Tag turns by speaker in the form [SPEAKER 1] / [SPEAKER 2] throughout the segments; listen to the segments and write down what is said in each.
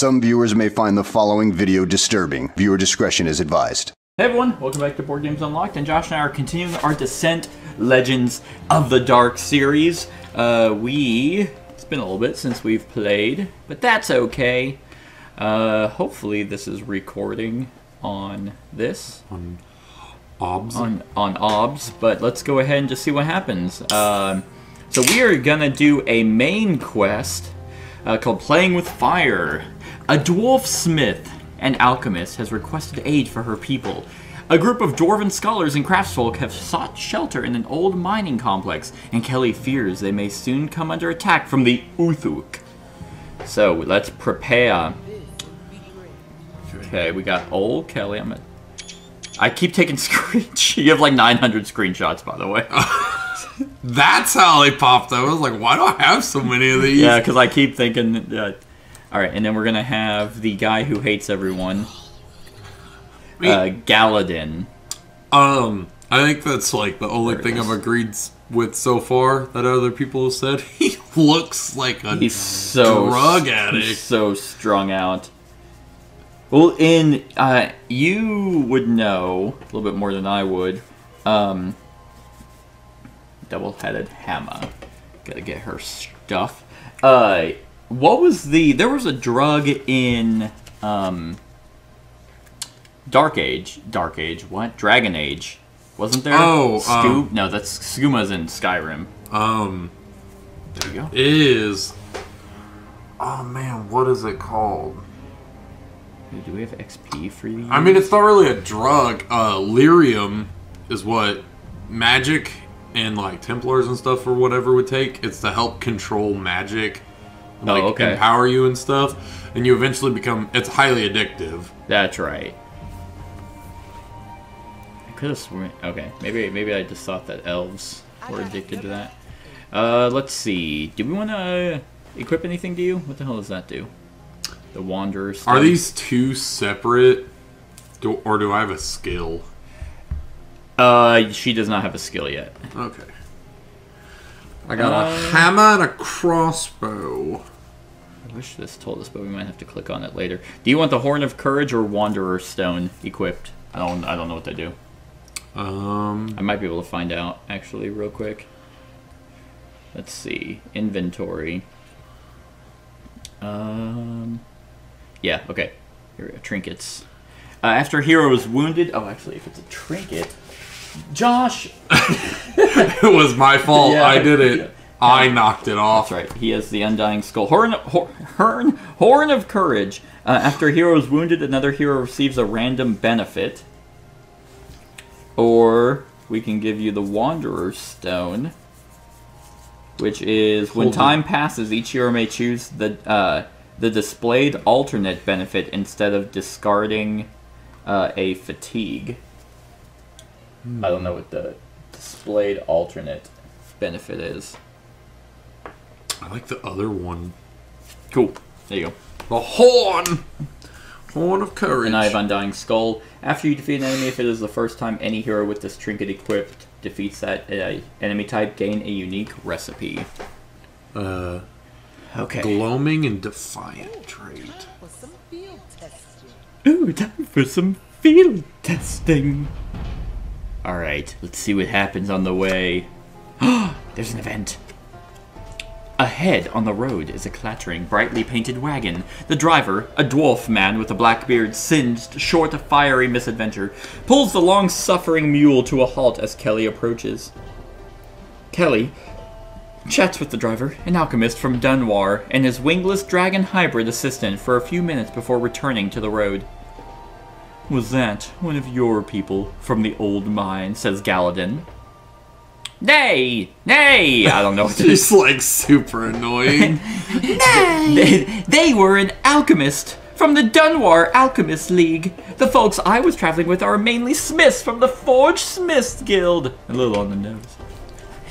[SPEAKER 1] Some viewers may find the following video disturbing. Viewer discretion is advised.
[SPEAKER 2] Hey everyone, welcome back to Board Games Unlocked, and Josh and I are continuing our Descent Legends of the Dark series. It's been a little bit since we've played, but that's okay. Hopefully this is recording on this.
[SPEAKER 3] On OBS?
[SPEAKER 2] On OBS, but let's go ahead and just see what happens. So we are gonna do a main quest called Playing with Fire. A dwarf smith and alchemist has requested aid for her people. A group of dwarven scholars and craftsfolk have sought shelter in an old mining complex, and Kelly fears they may soon come under attack from the Uthuk. So let's prepare. Okay, we got old Kelly. I keep taking screenshots. You have like 900 screenshots, by the way.
[SPEAKER 3] That's how they popped up. I was like, why do I have so many of these?
[SPEAKER 2] Yeah, because I keep thinking... Alright, and then we're going to have the guy who hates everyone. Galadin.
[SPEAKER 3] I think that's like the only thing I've agreed with so far that other people have said. He looks like a drug addict.
[SPEAKER 2] He's so strung out. Well, you would know a little bit more than I would. Double-headed hammer. Gotta get her stuff. What was there was a drug in, Dark Age, what? Dragon Age. Wasn't there?
[SPEAKER 3] Oh,
[SPEAKER 2] no, that's Skoomma's in Skyrim. There you go.
[SPEAKER 3] Is... Oh, man, what is it called?
[SPEAKER 2] Do we have XP for these?
[SPEAKER 3] I mean, it's not really a drug. Lyrium is what magic and, like, Templars and stuff or whatever would take. It's to help control magic. Like, empower you and stuff, and you eventually become... It's highly addictive.
[SPEAKER 2] That's right. I could have sworn... Okay, maybe I just thought that elves were addicted to that. Let's see. Do we want to equip anything to you? What the hell does that do? The Wanderer stuff?
[SPEAKER 3] Are these two separate, or do I have a skill?
[SPEAKER 2] She does not have a skill yet.
[SPEAKER 3] Okay. I got a hammer and a crossbow.
[SPEAKER 2] I wish this told us, but we might have to click on it later. Do you want the Horn of Courage or Wanderer Stone equipped? I don't know what they do. I might be able to find out actually real quick. Let's see. Inventory. Yeah, okay. Here we go. Trinkets. After a hero is wounded... Oh, actually, if it's a trinket... Josh!
[SPEAKER 3] It was my fault. Yeah, I did it. Yeah. I knocked it off.
[SPEAKER 2] That's right. He has the Undying Skull. Horn of Courage. After a hero is wounded, another hero receives a random benefit. Or we can give you the Wanderer Stone, which is when time passes, each hero may choose the displayed alternate benefit instead of discarding a fatigue. I don't know what the displayed alternate benefit is.
[SPEAKER 3] I like the other one.
[SPEAKER 2] Cool. There you go.
[SPEAKER 3] The Horn! Horn of Courage.
[SPEAKER 2] And I have Undying Skull. After you defeat an enemy, if it is the first time any hero with this trinket equipped defeats that enemy type, gain a unique recipe. Okay.
[SPEAKER 3] Gloaming and Defiant trait.
[SPEAKER 2] Ooh, time for some field testing. Alright, let's see what happens on the way. There's an event. Ahead on the road is a clattering, brightly painted wagon. The driver, a dwarf man with a black beard singed short of fiery misadventure, pulls the long-suffering mule to a halt as Kelly approaches. Kelly chats with the driver, an alchemist from Dunwar, and his wingless dragon hybrid assistant for a few minutes before returning to the road. Was that one of your people from the old mine, says Galadin. Nay! Nay! I don't know what to do.
[SPEAKER 3] She's like super annoying.
[SPEAKER 2] Nay! They were an alchemist from the Dunwar Alchemist League. The folks I was traveling with are mainly smiths from the Forge Smiths Guild. A little on the nose.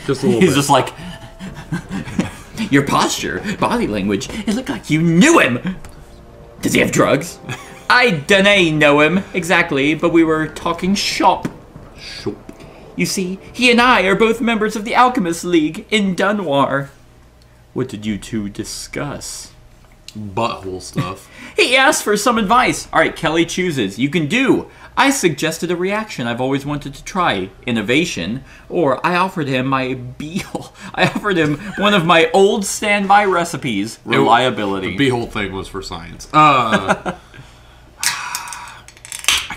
[SPEAKER 3] Just a little
[SPEAKER 2] He's
[SPEAKER 3] bit.
[SPEAKER 2] just like... Your posture, body language, it looked like you knew him! Does he have drugs? I dunno know him exactly, but we were talking shop.
[SPEAKER 3] Shop.
[SPEAKER 2] You see, he and I are both members of the Alchemist League in Dunwar. What did you two discuss?
[SPEAKER 3] butthole stuff.
[SPEAKER 2] He asked for some advice. All right, Kelly chooses. You can do. I suggested a reaction I've always wanted to try, innovation, or I offered him my beehole. I offered him one of my old standby recipes, reliability.
[SPEAKER 3] The beehole thing was for science. I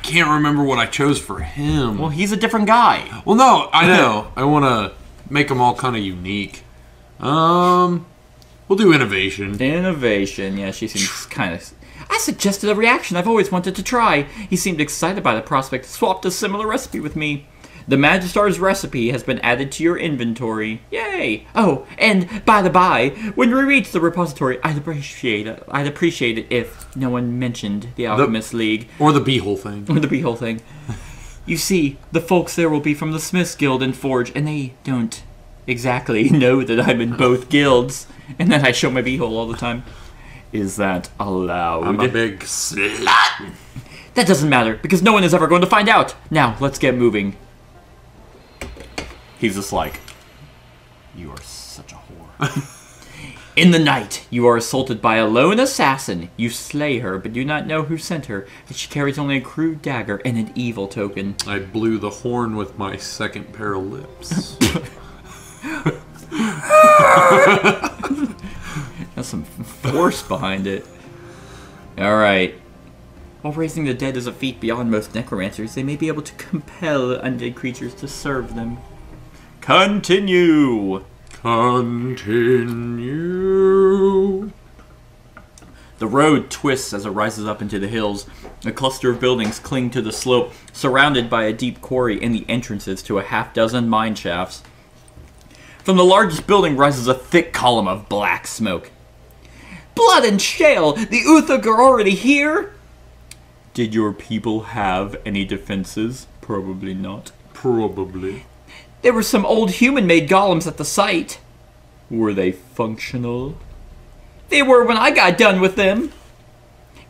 [SPEAKER 3] can't remember what I chose for him.
[SPEAKER 2] Well, he's a different guy.
[SPEAKER 3] Well, no, I know. I want to make them all kind of unique. We'll do innovation.
[SPEAKER 2] Innovation, yeah, she seems kind of... I suggested a reaction I've always wanted to try. He seemed excited by the prospect, swapped a similar recipe with me. The Magistar's recipe has been added to your inventory. Yay! Oh, and by the by, when we reach the repository, I'd appreciate it if no one mentioned the Alchemist League.
[SPEAKER 3] Or the beehole thing.
[SPEAKER 2] Or the beehole thing. You see, the folks there will be from the Smiths Guild and Forge, and they don't exactly know that I'm in both guilds, and that I show my beehole all the time. Is that allowed?
[SPEAKER 3] I'm a big slut.
[SPEAKER 2] That doesn't matter, because no one is ever going to find out. Now, let's get moving. He's just like, you are such a whore. In the night, you are assaulted by a lone assassin. You slay her, but do not know who sent her, that she carries only a crude dagger and an evil token.
[SPEAKER 3] I blew the horn with my second pair of lips.
[SPEAKER 2] That's some force behind it. Alright. While raising the dead is a feat beyond most necromancers, they may be able to compel undead creatures to serve them. Continue!
[SPEAKER 3] Continue.
[SPEAKER 2] The road twists as it rises up into the hills. A cluster of buildings cling to the slope, surrounded by a deep quarry and the entrances to a half-dozen mine shafts. From the largest building rises a thick column of black smoke. Blood and shale! The Uthuk are already here? Did your people have any defenses? Probably not.
[SPEAKER 3] Probably.
[SPEAKER 2] There were some old human-made golems at the site. Were they functional? They were when I got done with them.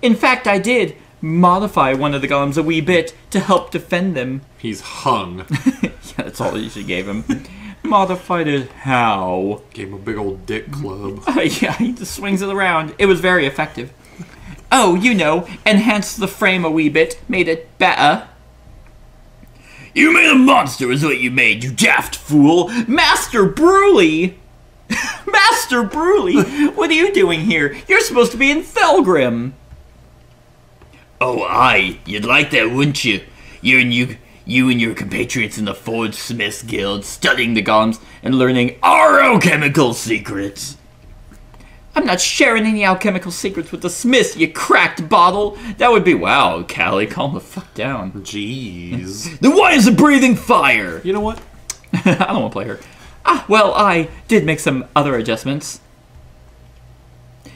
[SPEAKER 2] In fact, I did modify one of the golems a wee bit to help defend them.
[SPEAKER 3] He's hung.
[SPEAKER 2] Yeah, that's all you should gave him. Modified it how?
[SPEAKER 3] Gave him a big old dick club.
[SPEAKER 2] Yeah, he just swings it around. It was very effective. Oh, you know, enhanced the frame a wee bit, made it better. You made a monster is what you made, you daft fool! Master Bruley! Master Bruley! What are you doing here? You're supposed to be in Felgrim! Oh, aye. You'd like that, wouldn't you? You and your compatriots in the Forge Smiths Guild, studying the golems and learning our alchemical secrets. I'm not sharing any alchemical secrets with the Smiths, you cracked bottle. That would be... Wow, Callie, calm the fuck down.
[SPEAKER 3] Jeez.
[SPEAKER 2] Then why is it breathing fire?
[SPEAKER 3] You know what?
[SPEAKER 2] I don't want to play her. Ah, well, I did make some other adjustments.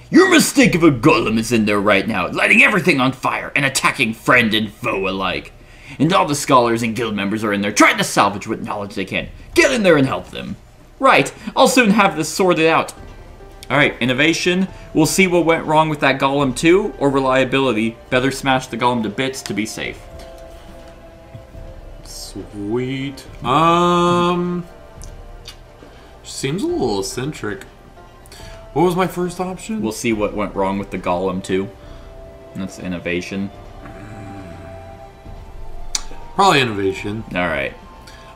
[SPEAKER 2] Your mistake of a golem is in there right now, lighting everything on fire and attacking friend and foe alike. And all the scholars and guild members are in there trying to salvage what knowledge they can. Get in there and help them. Right, I'll soon have this sorted out. Alright, innovation. We'll see what went wrong with that golem too, or reliability. Better smash the golem to bits to be safe.
[SPEAKER 3] Sweet. Seems a little eccentric. What was my first option?
[SPEAKER 2] We'll see what went wrong with the golem too. That's innovation.
[SPEAKER 3] Probably innovation.
[SPEAKER 2] Alright.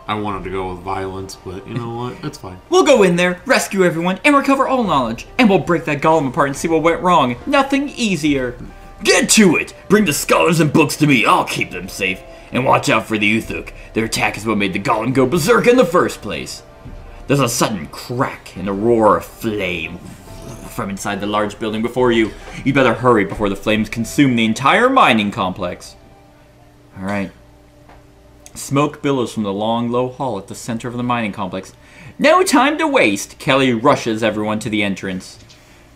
[SPEAKER 3] I wanted to go with violence, but you know what? It's fine.
[SPEAKER 2] We'll go in there, rescue everyone, and recover all knowledge. And we'll break that golem apart and see what went wrong. Nothing easier. Get to it! Bring the scholars and books to me. I'll keep them safe. And watch out for the Uthuk. Their attack is what made the golem go berserk in the first place. There's a sudden crack and a roar of flame from inside the large building before you. You better hurry before the flames consume the entire mining complex. Alright. Smoke billows from the long, low hall at the center of the mining complex. No time to waste! Kelly rushes everyone to the entrance.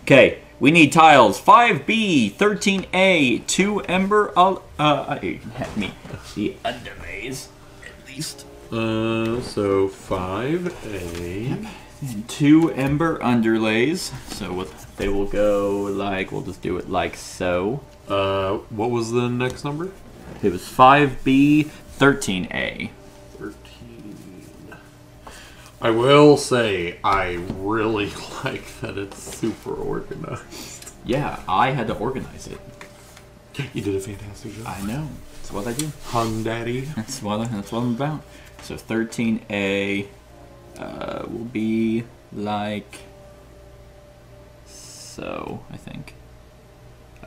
[SPEAKER 2] Okay, we need tiles 5B, 13A, 2 Ember, you can have me the underlays, at least.
[SPEAKER 3] So 5A.
[SPEAKER 2] And 2 Ember underlays. So they will go like, we'll just do it like so.
[SPEAKER 3] What was the next number?
[SPEAKER 2] It was 5B, 13A.
[SPEAKER 3] 13. I will say, I really like that it's super organized.
[SPEAKER 2] Yeah, I had to organize it.
[SPEAKER 3] You did a fantastic job.
[SPEAKER 2] I know. That's what I do.
[SPEAKER 3] Hun Daddy.
[SPEAKER 2] That's what I'm about. So 13A will be like so, I think.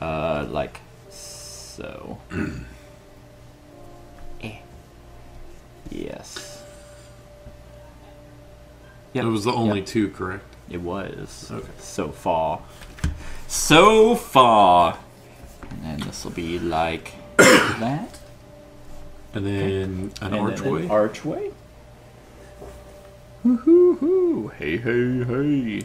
[SPEAKER 2] Like so. Yes.
[SPEAKER 3] Yep. It was the only two, correct?
[SPEAKER 2] It was.
[SPEAKER 3] Okay.
[SPEAKER 2] So far. So far. And then this will be like that.
[SPEAKER 3] And then an archway.
[SPEAKER 2] Then an archway. Hoo-hoo-hoo. Hey, hey, hey.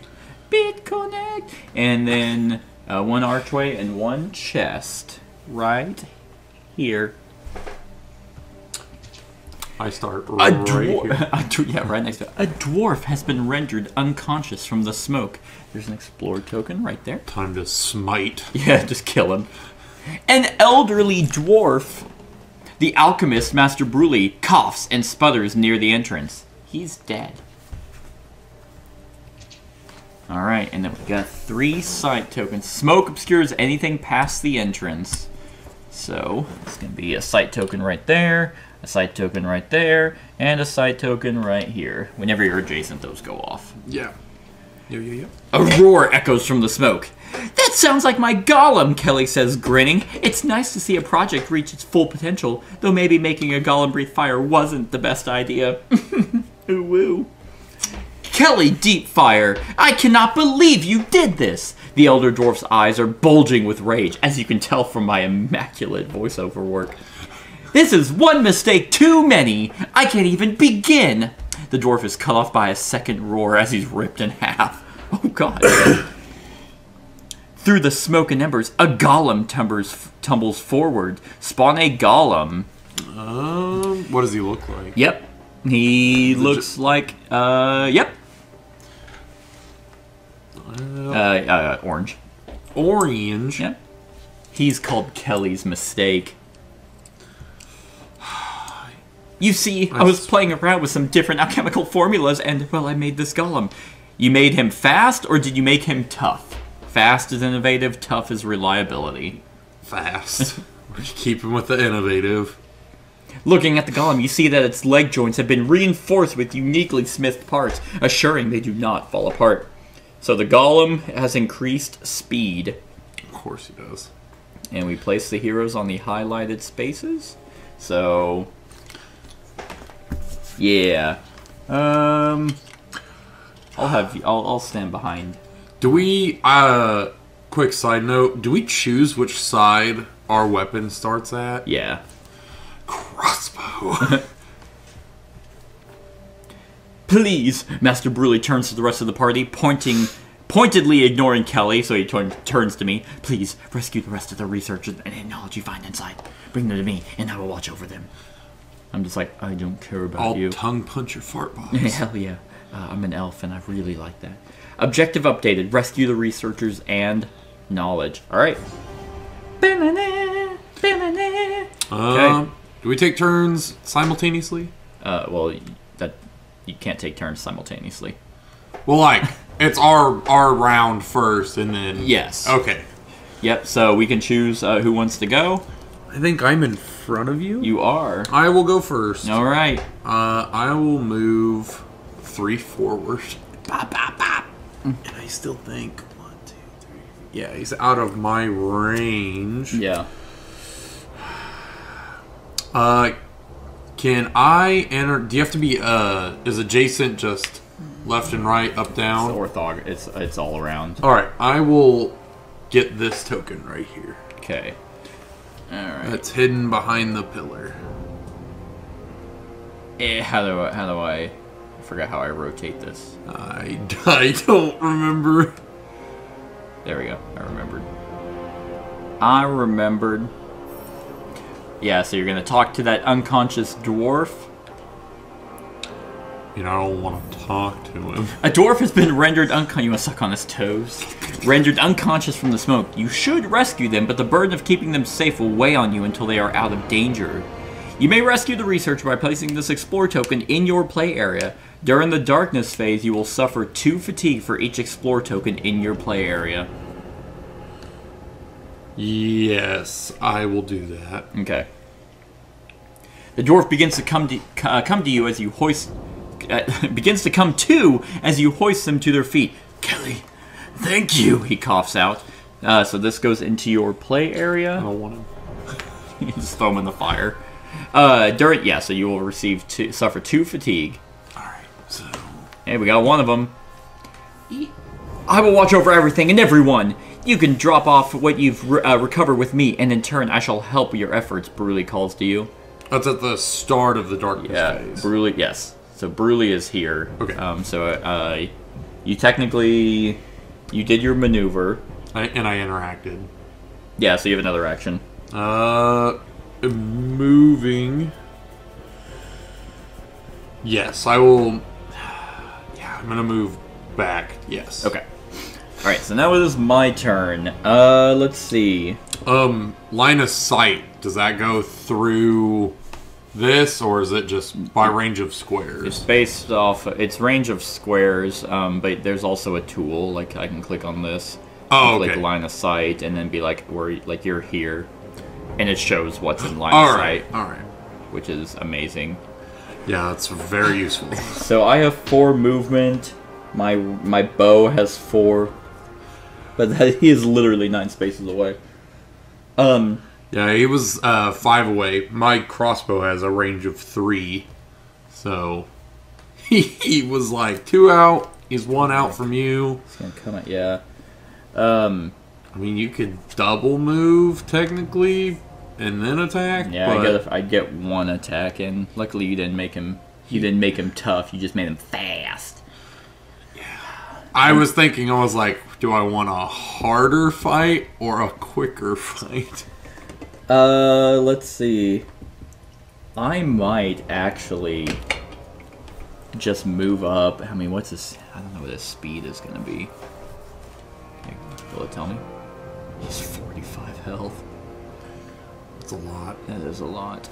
[SPEAKER 2] BitConnect. And then one archway and one chest right here.
[SPEAKER 3] I start right here.
[SPEAKER 2] Yeah, right next to it. A dwarf has been rendered unconscious from the smoke. There's an explorer token right there.
[SPEAKER 3] Time to smite.
[SPEAKER 2] Yeah, just kill him. An elderly dwarf. The alchemist, Master Bruley, coughs and sputters near the entrance. He's dead. Alright, and then we got 3 side tokens. Smoke obscures anything past the entrance. So, it's going to be a site token right there, a site token right there, and a site token right here. Whenever you're adjacent, those go off.
[SPEAKER 3] Yeah. Yeah.
[SPEAKER 2] A roar echoes from the smoke. That sounds like my golem, Kelly says, grinning. It's nice to see a project reach its full potential, though maybe making a golem breathe fire wasn't the best idea. Ooh, woo. Kelly Deepfire, I cannot believe you did this! The elder dwarf's eyes are bulging with rage, as you can tell from my immaculate voiceover work. This is one mistake too many! I can't even begin! The dwarf is cut off by a second roar as he's ripped in half. Oh god. Through the smoke and embers, a golem tumbles forward. Spawn a golem.
[SPEAKER 3] What does he look like?
[SPEAKER 2] Yep. He looks like, yep. Orange.
[SPEAKER 3] Orange?
[SPEAKER 2] Yep. He's called Kelly's Mistake. You see, I was playing around with some different alchemical formulas and, well, I made this golem. You made him fast, or did you make him tough? Fast is innovative, tough is reliability.
[SPEAKER 3] Fast. Keep him with the innovative.
[SPEAKER 2] Looking at the golem, you see that its leg joints have been reinforced with uniquely smithed parts, assuring they do not fall apart. So the golem has increased speed.
[SPEAKER 3] Of course he does.
[SPEAKER 2] And we place the heroes on the highlighted spaces. So, yeah. I'll stand behind.
[SPEAKER 3] Do we, quick side note, do we choose which side our weapon starts at?
[SPEAKER 2] Yeah.
[SPEAKER 3] Crossbow.
[SPEAKER 2] Please, Master Bruley turns to the rest of the party, pointedly ignoring Kelly, so he turns to me. Please, rescue the rest of the researchers and knowledge you find inside. Bring them to me, and I will watch over them. I'm just like, I don't care about you.
[SPEAKER 3] I'll tongue punch your fart box.
[SPEAKER 2] Hell yeah. I'm an elf, and I really like that. Objective updated. Rescue the researchers and knowledge. Alright. Okay.
[SPEAKER 3] Do we take turns simultaneously?
[SPEAKER 2] Well, you can't take turns simultaneously.
[SPEAKER 3] Well, like, it's our round first, and then...
[SPEAKER 2] Yes.
[SPEAKER 3] Okay.
[SPEAKER 2] Yep, so we can choose who wants to go.
[SPEAKER 3] I think I'm in front of you.
[SPEAKER 2] You are.
[SPEAKER 3] I will go first.
[SPEAKER 2] Alright.
[SPEAKER 3] I will move 3 forward.
[SPEAKER 2] Bop, bop, bop.
[SPEAKER 3] And I still think 1, 2, 3. Yeah, he's out of my range.
[SPEAKER 2] Yeah.
[SPEAKER 3] Can I enter? Do you have to be is adjacent just left and right, up, down?
[SPEAKER 2] It's orthog. It's all around.
[SPEAKER 3] All right, I will get this token right here.
[SPEAKER 2] Okay. All right.
[SPEAKER 3] That's hidden behind the pillar.
[SPEAKER 2] How do I forgot how I rotate this.
[SPEAKER 3] I don't remember.
[SPEAKER 2] There we go. I remembered. Yeah, so you're going to talk to that unconscious dwarf.
[SPEAKER 3] You know, I don't want to talk to him.
[SPEAKER 2] A dwarf has been rendered unconscious. You want to suck on his toes? Rendered unconscious from the smoke. You should rescue them, but the burden of keeping them safe will weigh on you until they are out of danger. You may rescue the researcher by placing this Explore token in your play area. During the darkness phase, you will suffer 2 fatigue for each Explore token in your play area.
[SPEAKER 3] Yes, I will do that.
[SPEAKER 2] Okay. The dwarf begins to come to you as you hoist... begins to come to as you hoist them to their feet. Kelly, thank you, he coughs out. So this goes into your play area.
[SPEAKER 3] I don't want him.
[SPEAKER 2] You just throw him in the fire. So you will suffer 2 fatigue.
[SPEAKER 3] Alright, so...
[SPEAKER 2] Hey, we got one of them. I will watch over everything and everyone. You can drop off what you've recovered with me, and in turn I shall help your efforts, Bruley calls to you.
[SPEAKER 3] That's at the start of the darkness phase.
[SPEAKER 2] Bruley, yes. So Bruley is here.
[SPEAKER 3] Okay.
[SPEAKER 2] You technically... You did your maneuver.
[SPEAKER 3] And I interacted.
[SPEAKER 2] Yeah, so you have another action.
[SPEAKER 3] Moving. Yes, I will... Yeah, I'm gonna move back. Yes.
[SPEAKER 2] Okay. Alright, so now it is my turn. Let's see.
[SPEAKER 3] Line of sight. Does that go through this, or is it just by range of squares?
[SPEAKER 2] It's based off... It's range of squares, but there's also a tool. Like, I can click on this.
[SPEAKER 3] Oh, okay.
[SPEAKER 2] Like, line of sight, and then be like, you're here. And it shows what's in line of sight.
[SPEAKER 3] Alright.
[SPEAKER 2] Which is amazing.
[SPEAKER 3] Yeah, that's very useful.
[SPEAKER 2] So I have 4 movement. My bow has 4. But he is literally 9 spaces away.
[SPEAKER 3] Yeah, he was 5 away. My crossbow has a range of 3. So he was like 2 out. He's 1 out from you.
[SPEAKER 2] It's gonna come at yeah.
[SPEAKER 3] I mean, you could double move technically, and then attack.
[SPEAKER 2] Yeah,
[SPEAKER 3] but...
[SPEAKER 2] I get 1 attack in. Luckily, you didn't make him. You didn't make him tough. You just made him fast.
[SPEAKER 3] Yeah. I was thinking. I was like, do I want a harder fight or a quicker fight?
[SPEAKER 2] Let's see. I might actually just move up. I mean, what's this? I don't know what his speed is gonna be. Okay, will it tell me? He's 45 health.
[SPEAKER 3] That's a lot.
[SPEAKER 2] That is a lot.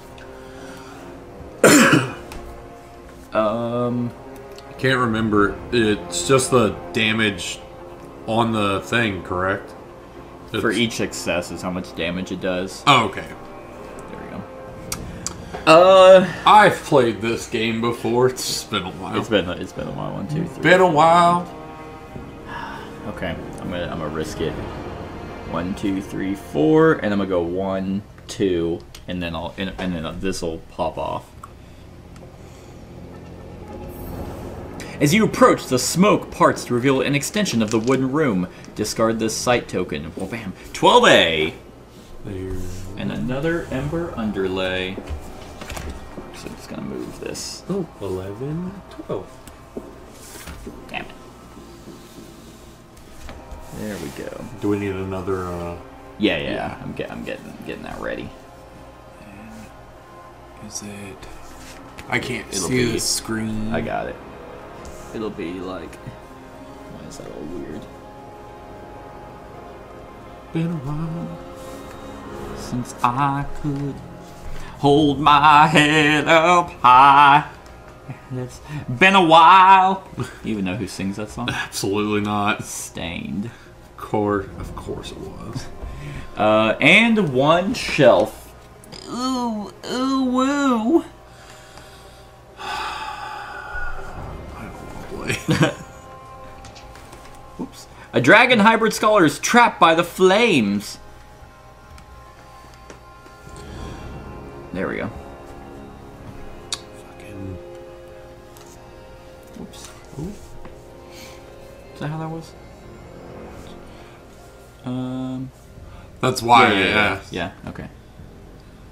[SPEAKER 3] I can't remember. It's just the damage on the thing, correct?
[SPEAKER 2] For each success is how much damage it does.
[SPEAKER 3] Oh, okay.
[SPEAKER 2] There we go.
[SPEAKER 3] I've played this game before. It's just been a while.
[SPEAKER 2] It's been a while. 1, 2, 3.
[SPEAKER 3] Been a while.
[SPEAKER 2] Okay, I'm gonna risk it. 1, 2, 3, 4, and I'm gonna go 1, 2, and then this will pop off. As you approach, the smoke parts to reveal an extension of the wooden room. Discard this sight token. Well, bam. 12A!
[SPEAKER 3] There.
[SPEAKER 2] And another ember underlay. So I'm just gonna move this.
[SPEAKER 3] Oh, 11, 12.
[SPEAKER 2] Damn it. There we go.
[SPEAKER 3] Do we need another,
[SPEAKER 2] Yeah. I'm getting that ready.
[SPEAKER 3] Is it... I can't see the screen.
[SPEAKER 2] I got it. It'll be like... Why is that all weird?
[SPEAKER 3] Been a while
[SPEAKER 2] since I could hold my head up high. It's been a while. You even know who sings that song?
[SPEAKER 3] Absolutely not.
[SPEAKER 2] Stained.
[SPEAKER 3] Of course it was.
[SPEAKER 2] And 1 shelf. Ooh, woo. Oops. A dragon hybrid scholar is trapped by the flames. There we go.
[SPEAKER 3] Fucking...
[SPEAKER 2] Oops. Ooh. Is that how that was?
[SPEAKER 3] That's why I asked.
[SPEAKER 2] Yeah, okay.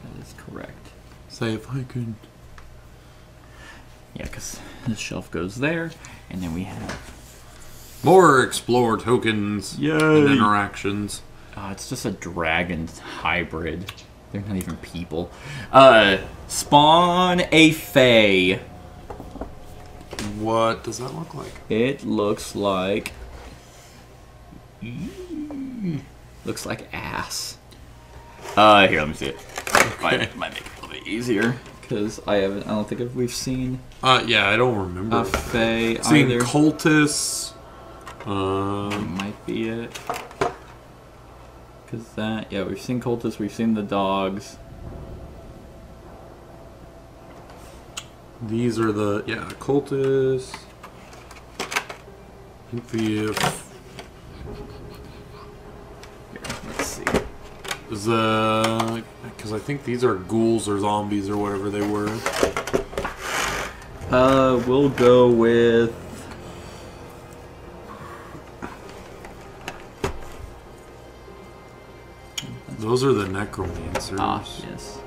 [SPEAKER 2] That is correct.
[SPEAKER 3] Say if I could...
[SPEAKER 2] Yeah, because this shelf goes there, and then we have...
[SPEAKER 3] More explore tokens and interactions.
[SPEAKER 2] It's just a dragon hybrid. They're not even people. Spawn a fae.
[SPEAKER 3] What does that look like?
[SPEAKER 2] It looks like... Looks like ass. Here, let me see it.
[SPEAKER 3] Okay.
[SPEAKER 2] Might make it a little bit easier. Because I don't think we've seen...
[SPEAKER 3] Yeah, I don't remember.
[SPEAKER 2] A fae
[SPEAKER 3] seen
[SPEAKER 2] either.
[SPEAKER 3] cultists.
[SPEAKER 2] Might be it. Because that, yeah, we've seen cultists, we've seen the dogs.
[SPEAKER 3] These are the, yeah, cultists. I think the...
[SPEAKER 2] Here, let's see.
[SPEAKER 3] Is the... Because I think these are ghouls or zombies or whatever they were.
[SPEAKER 2] We'll go with...
[SPEAKER 3] Those are the necromancers.
[SPEAKER 2] Ah, yes.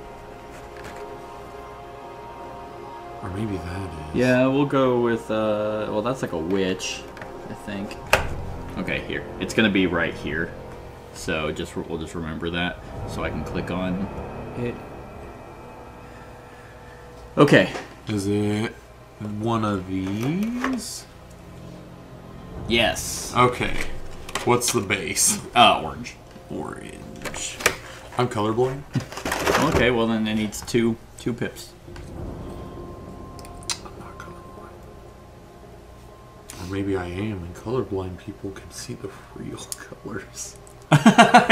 [SPEAKER 3] Or maybe that is.
[SPEAKER 2] Yeah, we'll go with, well, that's like a witch, I think. Okay, here. It's gonna be right here. So we'll just remember that. So I can click on it. Okay.
[SPEAKER 3] Is it one of these?
[SPEAKER 2] Yes.
[SPEAKER 3] Okay. What's the base?
[SPEAKER 2] Orange.
[SPEAKER 3] Orange. I'm colorblind.
[SPEAKER 2] Okay, well then it needs two pips.
[SPEAKER 3] I'm not colorblind. Or maybe I am, and colorblind people can see the real colors.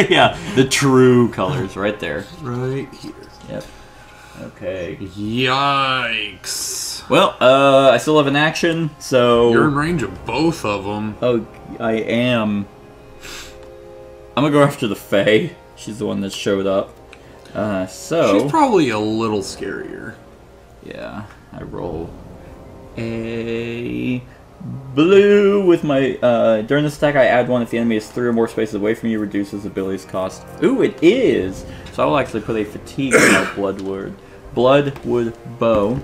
[SPEAKER 2] Yeah, the true colors right there.
[SPEAKER 3] Right here.
[SPEAKER 2] Yep. Okay.
[SPEAKER 3] Yikes.
[SPEAKER 2] Well, I still have an action, so...
[SPEAKER 3] You're in range of both of them.
[SPEAKER 2] Oh, I am. I'm gonna go after the Fae. She's the one that showed up. So...
[SPEAKER 3] She's probably a little scarier.
[SPEAKER 2] Yeah, I roll a blue with my... during this attack, I add 1 if the enemy is 3 or more spaces away from you, reduces abilities cost. Ooh, it is! So I will actually put a fatigue on my Bloodwood bow.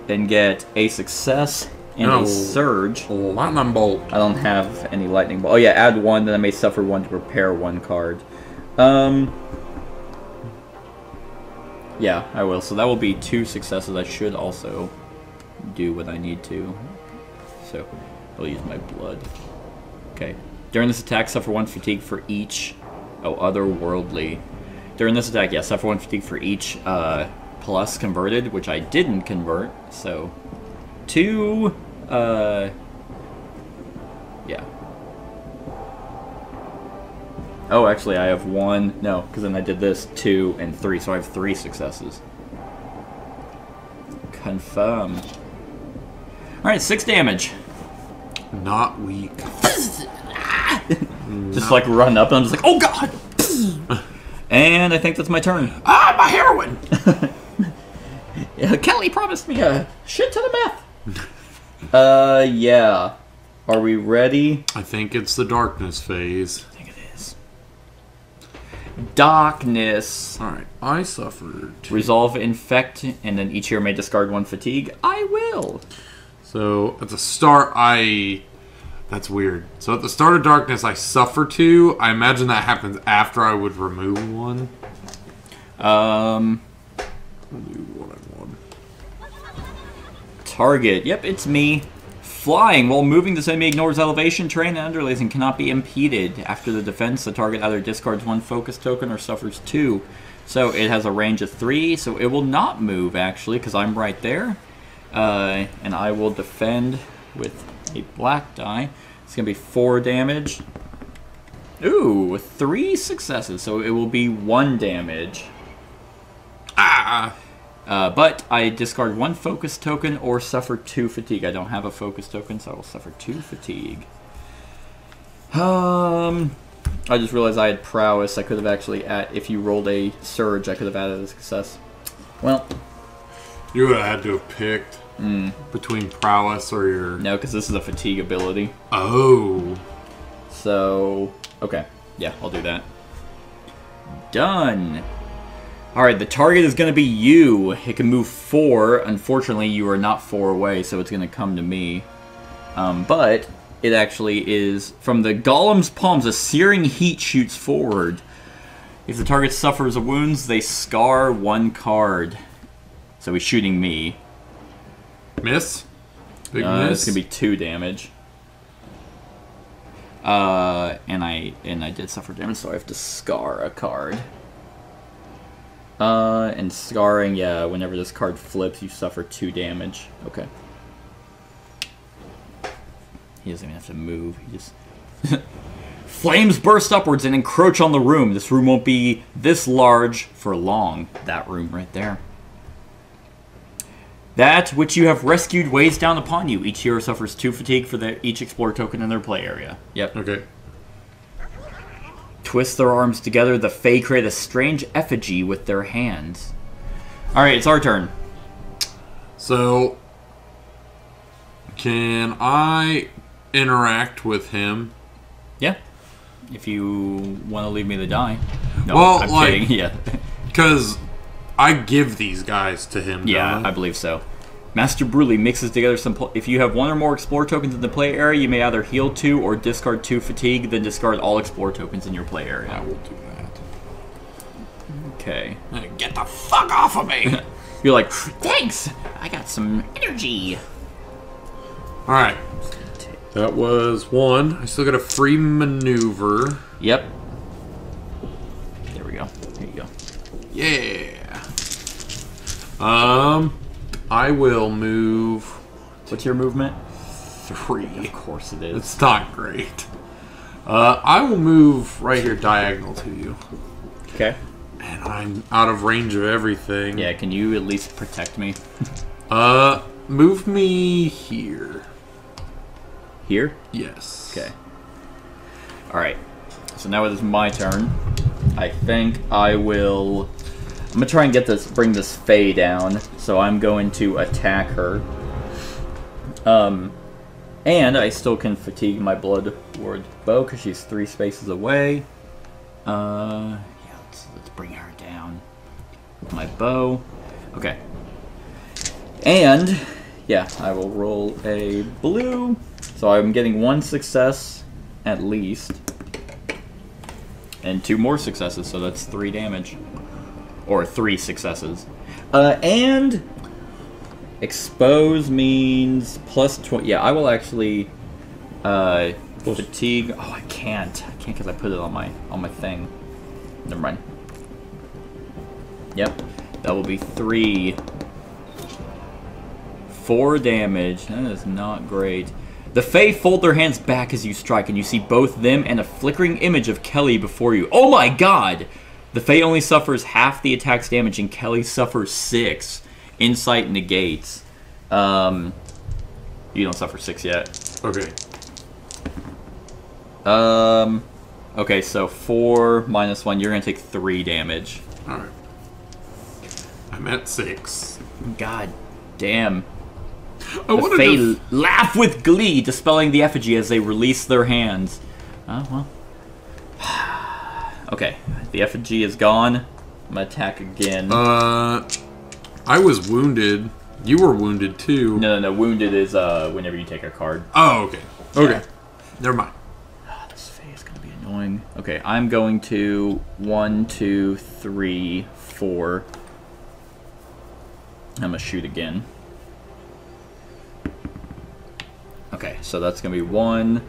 [SPEAKER 2] And get a success and a surge.
[SPEAKER 3] Lightning bolt.
[SPEAKER 2] I don't have any lightning bolt. Oh yeah, add 1, then I may suffer 1 to prepare 1 card. Yeah, I will. So that will be 2 successes. I should also do what I need to. So I'll use my blood. Okay. During this attack, suffer 1 fatigue for each. Oh, otherworldly. During this attack, yeah, suffer 1 fatigue for each plus converted, which I didn't convert. So 2. Yeah. Oh, actually, I have 1. No, because then I did this 2 and 3, so I have 3 successes. Confirm. All right, 6 damage.
[SPEAKER 3] Not weak.
[SPEAKER 2] Just like run up, and I'm just like, oh god! And I think that's my turn.
[SPEAKER 3] Ah, my heroin!
[SPEAKER 2] Kelly promised me a shit ton of meth. Yeah. Are we ready?
[SPEAKER 3] I think it's the darkness phase.
[SPEAKER 2] I think it is. Darkness.
[SPEAKER 3] Alright, I suffered.
[SPEAKER 2] Resolve infect, and then each hero may discard 1 fatigue. I will.
[SPEAKER 3] So, at the start, That's weird. So at the start of darkness, I suffer 2. I imagine that happens after I would remove 1. I'll do 1 and 1.
[SPEAKER 2] Target. Yep, it's me. Flying. While moving, this enemy ignores elevation, terrain, and underlays and cannot be impeded. After the defense, the target either discards 1 focus token or suffers 2. So it has a range of 3, so it will not move, actually, because I'm right there. And I will defend with a black die. It's going to be 4 damage. Ooh, 3 successes, so it will be 1 damage.
[SPEAKER 3] Ah!
[SPEAKER 2] But I discard 1 focus token or suffer 2 fatigue. I don't have a focus token, so I will suffer 2 fatigue. I just realized I had prowess. I could have actually, if you rolled a surge, I could have added a success. Well,
[SPEAKER 3] you would have had to have picked between prowess or your...
[SPEAKER 2] No, because this is a fatigue ability.
[SPEAKER 3] Oh.
[SPEAKER 2] So, okay. Yeah, I'll do that. Done. Alright, the target is going to be you. It can move 4. Unfortunately, you are not 4 away, so it's going to come to me. But it actually is... From the golem's palms, a searing heat shoots forward. If the target suffers wounds, they scar 1 card. So he's shooting me.
[SPEAKER 3] Miss? Big miss?
[SPEAKER 2] It's going to be 2 damage. And I did suffer damage, so I have to scar a card. And scarring, yeah, whenever this card flips, you suffer 2 damage. Okay. He doesn't even have to move. He just Flames burst upwards and encroach on the room. This room won't be this large for long. That room right there. That which you have rescued weighs down upon you. Each hero suffers 2 fatigue for each Explorer token in their play area. Yep.
[SPEAKER 3] Okay.
[SPEAKER 2] Twist their arms together. The Fae create a strange effigy with their hands. Alright, it's our turn.
[SPEAKER 3] So, can I interact with him?
[SPEAKER 2] Yeah. If you want to leave me to die. No,
[SPEAKER 3] well,
[SPEAKER 2] I'm
[SPEAKER 3] like,
[SPEAKER 2] kidding. Yeah.
[SPEAKER 3] Because I give these guys to him.
[SPEAKER 2] Yeah, I believe so. Master Bruley mixes together some... If you have 1 or more Explorer tokens in the play area, you may either heal 2 or discard 2 fatigue, then discard all Explorer tokens in your play area.
[SPEAKER 3] I will do that.
[SPEAKER 2] Okay.
[SPEAKER 3] Get the fuck off of me!
[SPEAKER 2] You're like, thanks! I got some energy.
[SPEAKER 3] Alright. That was 1. I still got a free maneuver.
[SPEAKER 2] Yep. There we go. There you go.
[SPEAKER 3] Yeah. I will move.
[SPEAKER 2] What's your movement?
[SPEAKER 3] 3.
[SPEAKER 2] Of course it is.
[SPEAKER 3] It's not great. I will move right here diagonal to you.
[SPEAKER 2] Okay.
[SPEAKER 3] And I'm out of range of everything.
[SPEAKER 2] Yeah, can you at least protect me?
[SPEAKER 3] Move me here.
[SPEAKER 2] Here?
[SPEAKER 3] Yes.
[SPEAKER 2] Okay. Alright. So now it is my turn. I think I will... I'm gonna try and bring this Fae down. So I'm going to attack her. And I still can fatigue my Blood Ward Bow because she's 3 spaces away. Yeah, let's bring her down with my bow. Okay. And yeah, I will roll a blue. So I'm getting 1 success at least. And 2 more successes, so that's 3 damage. Or 3 successes. And expose means plus 20. Yeah, I will actually fatigue. Oh, I can't. I can't because I put it on my thing. Never mind. Yep, that will be 3. 4 damage. That is not great. The Fae fold their hands back as you strike, and you see both them and a flickering image of Kelly before you. Oh my god! The Fae only suffers half the attack's damage, and Kelly suffers 6. Insight negates. You don't suffer 6 yet.
[SPEAKER 3] Okay.
[SPEAKER 2] Okay, so 4 minus 1, you're gonna take 3 damage.
[SPEAKER 3] Alright. I'm at 6.
[SPEAKER 2] God damn.
[SPEAKER 3] The
[SPEAKER 2] Fae laugh with glee, dispelling the effigy as they release their hands. Oh, well. Okay, the effigy is gone. I'm gonna attack again.
[SPEAKER 3] I was wounded. You were wounded too.
[SPEAKER 2] No. Wounded is whenever you take a card.
[SPEAKER 3] Oh, okay. Okay.
[SPEAKER 2] Yeah.
[SPEAKER 3] Never mind.
[SPEAKER 2] This Fae is gonna be annoying. Okay, I'm going to 1, 2, 3, 4. I'm gonna shoot again. Okay, so that's gonna be 1.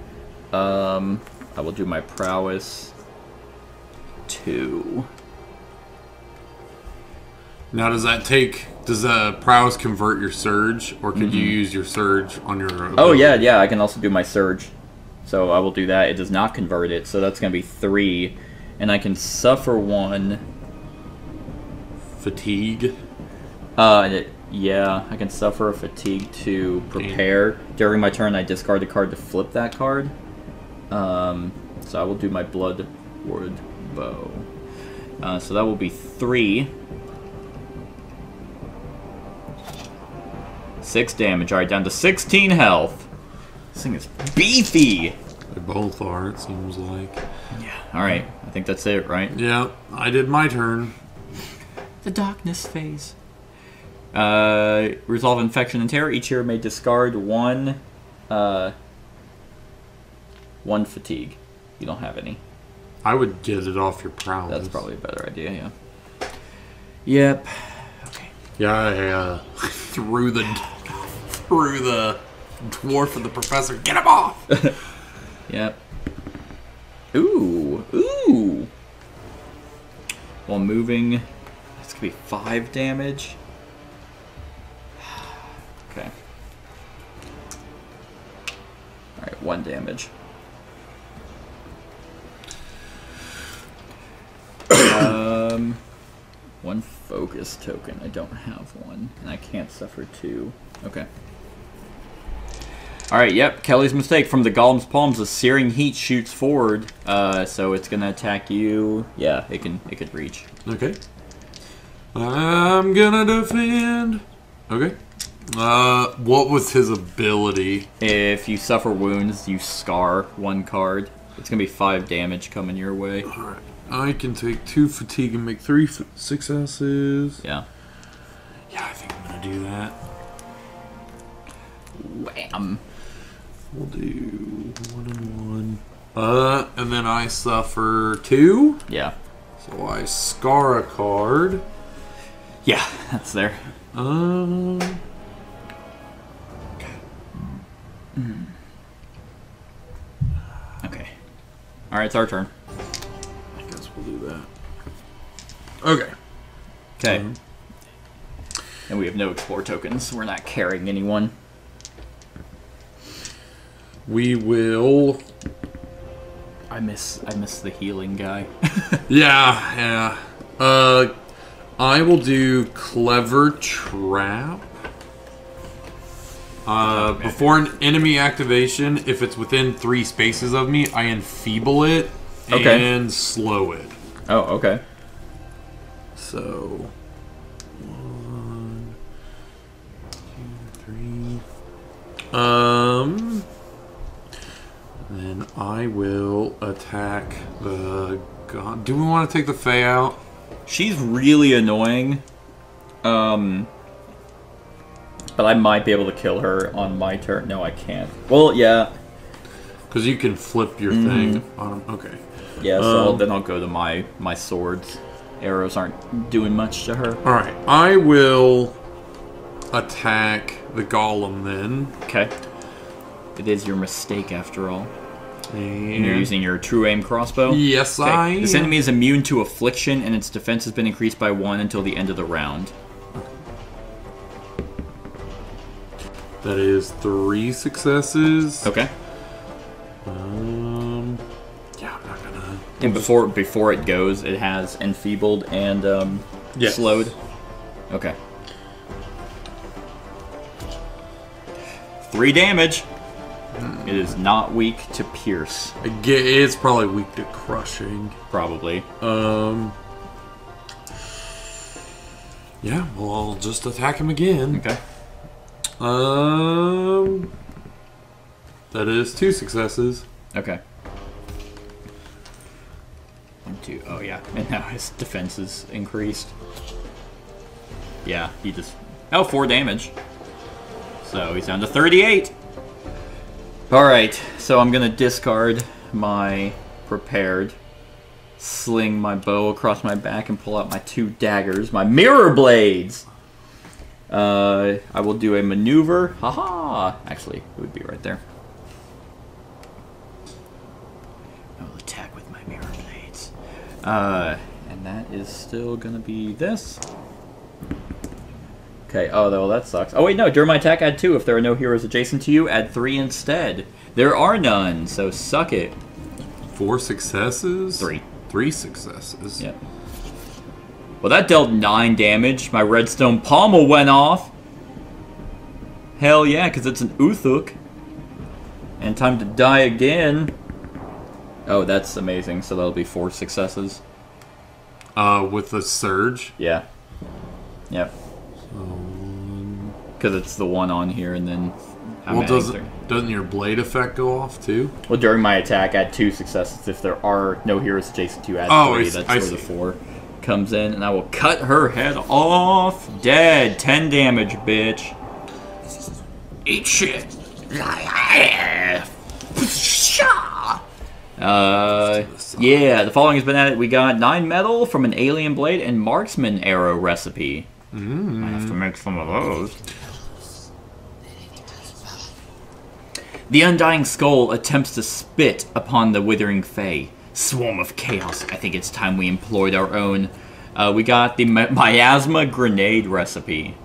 [SPEAKER 2] I will do my prowess. 2.
[SPEAKER 3] Now, does the prowess convert your surge, or could you use your surge on your ability?
[SPEAKER 2] Oh, yeah, I can also do my surge. So I will do that. It does not convert it, so that's going to be 3. And I can suffer 1.
[SPEAKER 3] Fatigue?
[SPEAKER 2] Yeah, I can suffer a fatigue to prepare. During my turn, I discard a card to flip that card. So I will do my Blood Ward Bow. So that will be 3. 6 damage. Alright, down to 16 health. This thing is beefy!
[SPEAKER 3] They both are, it seems like.
[SPEAKER 2] Yeah, alright. I think that's it, right?
[SPEAKER 3] Yeah, I did my turn.
[SPEAKER 2] The darkness phase. Resolve Infection and Terror. Each hero may discard 1 fatigue. You don't have any.
[SPEAKER 3] I would get it off your prowess.
[SPEAKER 2] That's probably a better idea, yeah. Yep. Okay.
[SPEAKER 3] Yeah, I threw the dwarf and the professor. Get him off!
[SPEAKER 2] Yep. Ooh. While moving, it's gonna be 5 damage. Okay. Alright, 1 damage. One focus token. I don't have one, and I can't suffer 2. Okay. Alright, yep, Kelly's mistake. From the golem's palms, a searing heat shoots forward, so it's gonna attack you. Yeah, it could reach.
[SPEAKER 3] Okay. I'm gonna defend. Okay. What was his ability?
[SPEAKER 2] If you suffer wounds, you scar 1 card. It's gonna be 5 damage coming your way.
[SPEAKER 3] Alright. I can take 2 fatigue and make 3 successes.
[SPEAKER 2] Yeah.
[SPEAKER 3] Yeah, I think I'm gonna do that.
[SPEAKER 2] Wham!
[SPEAKER 3] We'll do 1 and 1. And then I suffer 2.
[SPEAKER 2] Yeah.
[SPEAKER 3] So I scar a card.
[SPEAKER 2] Yeah, that's there. Okay. Alright, it's our turn.
[SPEAKER 3] I guess we'll do that. Okay.
[SPEAKER 2] Okay. And we have no explore tokens. We're not carrying anyone.
[SPEAKER 3] We will...
[SPEAKER 2] I miss the healing guy.
[SPEAKER 3] Yeah. I will do Clever Trap. Before an enemy activation, if it's within 3 spaces of me, I enfeeble it and slow it.
[SPEAKER 2] Oh, okay.
[SPEAKER 3] So, 1, 2, 3. Then I will attack the god. Do we want to take the Fae out?
[SPEAKER 2] She's really annoying. But I might be able to kill her on my turn. No, I can't. Well, yeah.
[SPEAKER 3] Because you can flip your thing on them. Okay.
[SPEAKER 2] Yeah, so then I'll go to my swords. Arrows aren't doing much to her.
[SPEAKER 3] Alright, I will attack the golem then.
[SPEAKER 2] Okay. It is your mistake after all.
[SPEAKER 3] And
[SPEAKER 2] you're using your true aim crossbow?
[SPEAKER 3] Yes,
[SPEAKER 2] okay.
[SPEAKER 3] I am.
[SPEAKER 2] This enemy is immune to affliction, and its defense has been increased by 1 until the end of the round.
[SPEAKER 3] That is 3 successes.
[SPEAKER 2] Okay.
[SPEAKER 3] Yeah, I'm not gonna...
[SPEAKER 2] And before it goes, it has enfeebled and
[SPEAKER 3] yes.
[SPEAKER 2] slowed? Okay. 3 damage. It is not weak to pierce.
[SPEAKER 3] It's probably weak to crushing.
[SPEAKER 2] Probably.
[SPEAKER 3] Yeah, well, I'll just attack him again.
[SPEAKER 2] Okay.
[SPEAKER 3] That is 2 successes.
[SPEAKER 2] Okay. 1, 2. Oh, yeah. And now his defense is increased. Yeah, he just... Oh, 4 damage. So he's down to 38. Alright, so I'm going to discard my prepared, sling my bow across my back, and pull out my 2 daggers, my mirror blades. I will do a maneuver. Haha! Actually, it would be right there. I will attack with my mirror blades. And that is still going to be this. Okay, oh, well, that sucks. Oh, wait, no, during my attack, add 2. If there are no heroes adjacent to you, add 3 instead. There are none, so suck it.
[SPEAKER 3] 4 successes?
[SPEAKER 2] 3.
[SPEAKER 3] 3 successes.
[SPEAKER 2] Yep. Well, that dealt 9 damage. My redstone pommel went off. Hell yeah, because it's an Uthuk. And time to die again. Oh, that's amazing. So that'll be 4 successes.
[SPEAKER 3] With the surge?
[SPEAKER 2] Yeah. Yep. Because it's the one on here, and then...
[SPEAKER 3] Well, doesn't your blade effect go off, too?
[SPEAKER 2] Well, during my attack, add 2 successes. If there are no heroes adjacent to you, add 3. That's where the 4 comes in. And I will cut her head off. Dead. 10 damage, bitch. Eat shit. Yeah, the following has been added. We got 9 metal from an alien blade and marksman arrow recipe. I have to make some of those. The Undying Skull attempts to spit upon the withering Fae. Swarm of chaos. I think it's time we employed our own. We got the miasma grenade recipe.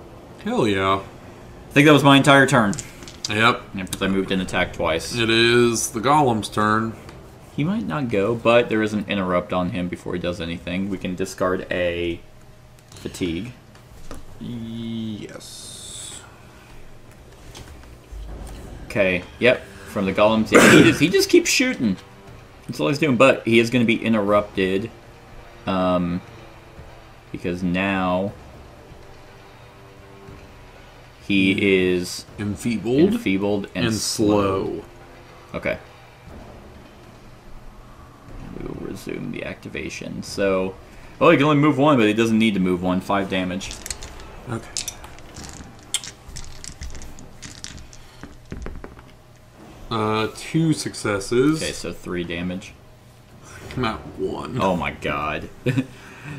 [SPEAKER 3] Hell yeah.
[SPEAKER 2] I think that was my entire turn.
[SPEAKER 3] Yep.
[SPEAKER 2] Yeah, because I moved in attack twice.
[SPEAKER 3] It is the golem's turn.
[SPEAKER 2] He might not go, but there is an interrupt on him before he does anything. We can discard a fatigue.
[SPEAKER 3] Yes.
[SPEAKER 2] Okay, yep. From the golems, yeah, he just keeps shooting. That's all he's doing, but he is going to be interrupted. Because now he is enfeebled and slow. Okay. We will resume the activation. So, well, he can only move one, but he doesn't need to move one. 5 damage.
[SPEAKER 3] Okay. Two successes.
[SPEAKER 2] Okay, so 3 damage.
[SPEAKER 3] I'm at 1.
[SPEAKER 2] Oh my god.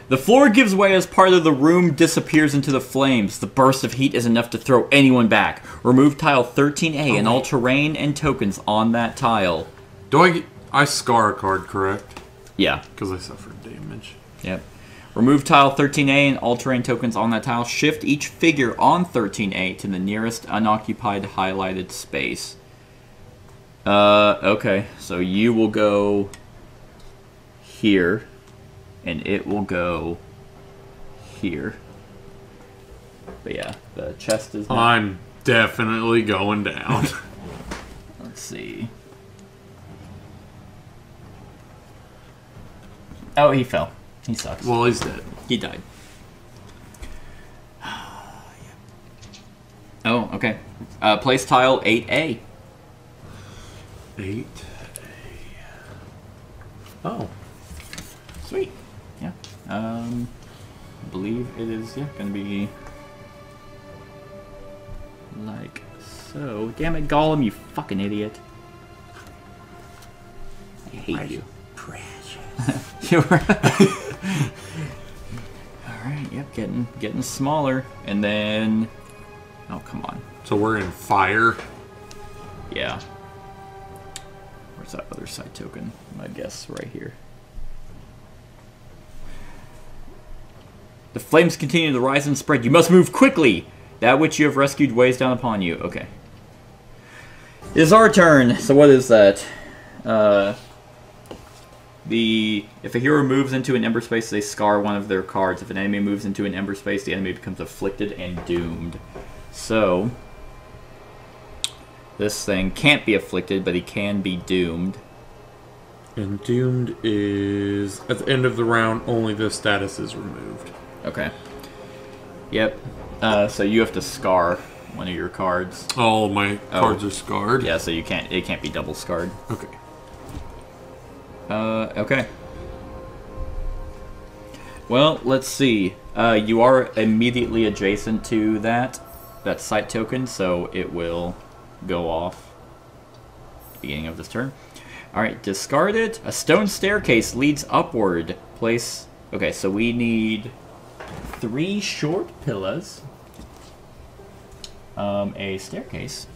[SPEAKER 2] The floor gives way as part of the room disappears into the flames. The burst of heat is enough to throw anyone back. Remove tile 13A and all terrain and tokens on that tile.
[SPEAKER 3] Do I scar a card, correct?
[SPEAKER 2] Yeah.
[SPEAKER 3] Because I suffered damage.
[SPEAKER 2] Yep. Remove tile 13A and all terrain tokens on that tile. Shift each figure on 13A to the nearest unoccupied highlighted space. Okay. So you will go here. And it will go here. But yeah, the chest is not...
[SPEAKER 3] I'm definitely going down.
[SPEAKER 2] Let's see. Oh, he fell. He sucks.
[SPEAKER 3] Well, he's dead.
[SPEAKER 2] He died. Oh, okay. Place tile 8A.
[SPEAKER 3] 8A. Oh.
[SPEAKER 2] Sweet. Yeah. I believe it is, yeah, gonna be like so. Damn it, Gollum, you fucking idiot. I hate you. Precious. You're Alright, yep, getting smaller. And then oh, come on.
[SPEAKER 3] So we're in fire?
[SPEAKER 2] Yeah. Where's that other side token? I guess right here. The flames continue to rise and spread. You must move quickly. That which you have rescued weighs down upon you. Okay. It is our turn. So what is that? If a hero moves into an ember space, they scar one of their cards. If an enemy moves into an ember space, the enemy becomes afflicted and doomed. So this thing can't be afflicted, but he can be doomed.
[SPEAKER 3] And doomed is at the end of the round. Only this status is removed.
[SPEAKER 2] Okay. Yep. So you have to scar one of your cards.
[SPEAKER 3] All my cards are scarred?
[SPEAKER 2] Yeah, so it can't be double scarred.
[SPEAKER 3] Okay.
[SPEAKER 2] Okay. Well, let's see. You are immediately adjacent to that site token, so it will go off at the beginning of this turn. Alright, discard it. A stone staircase leads upward. Place... Okay, so we need 3 short pillars. A staircase.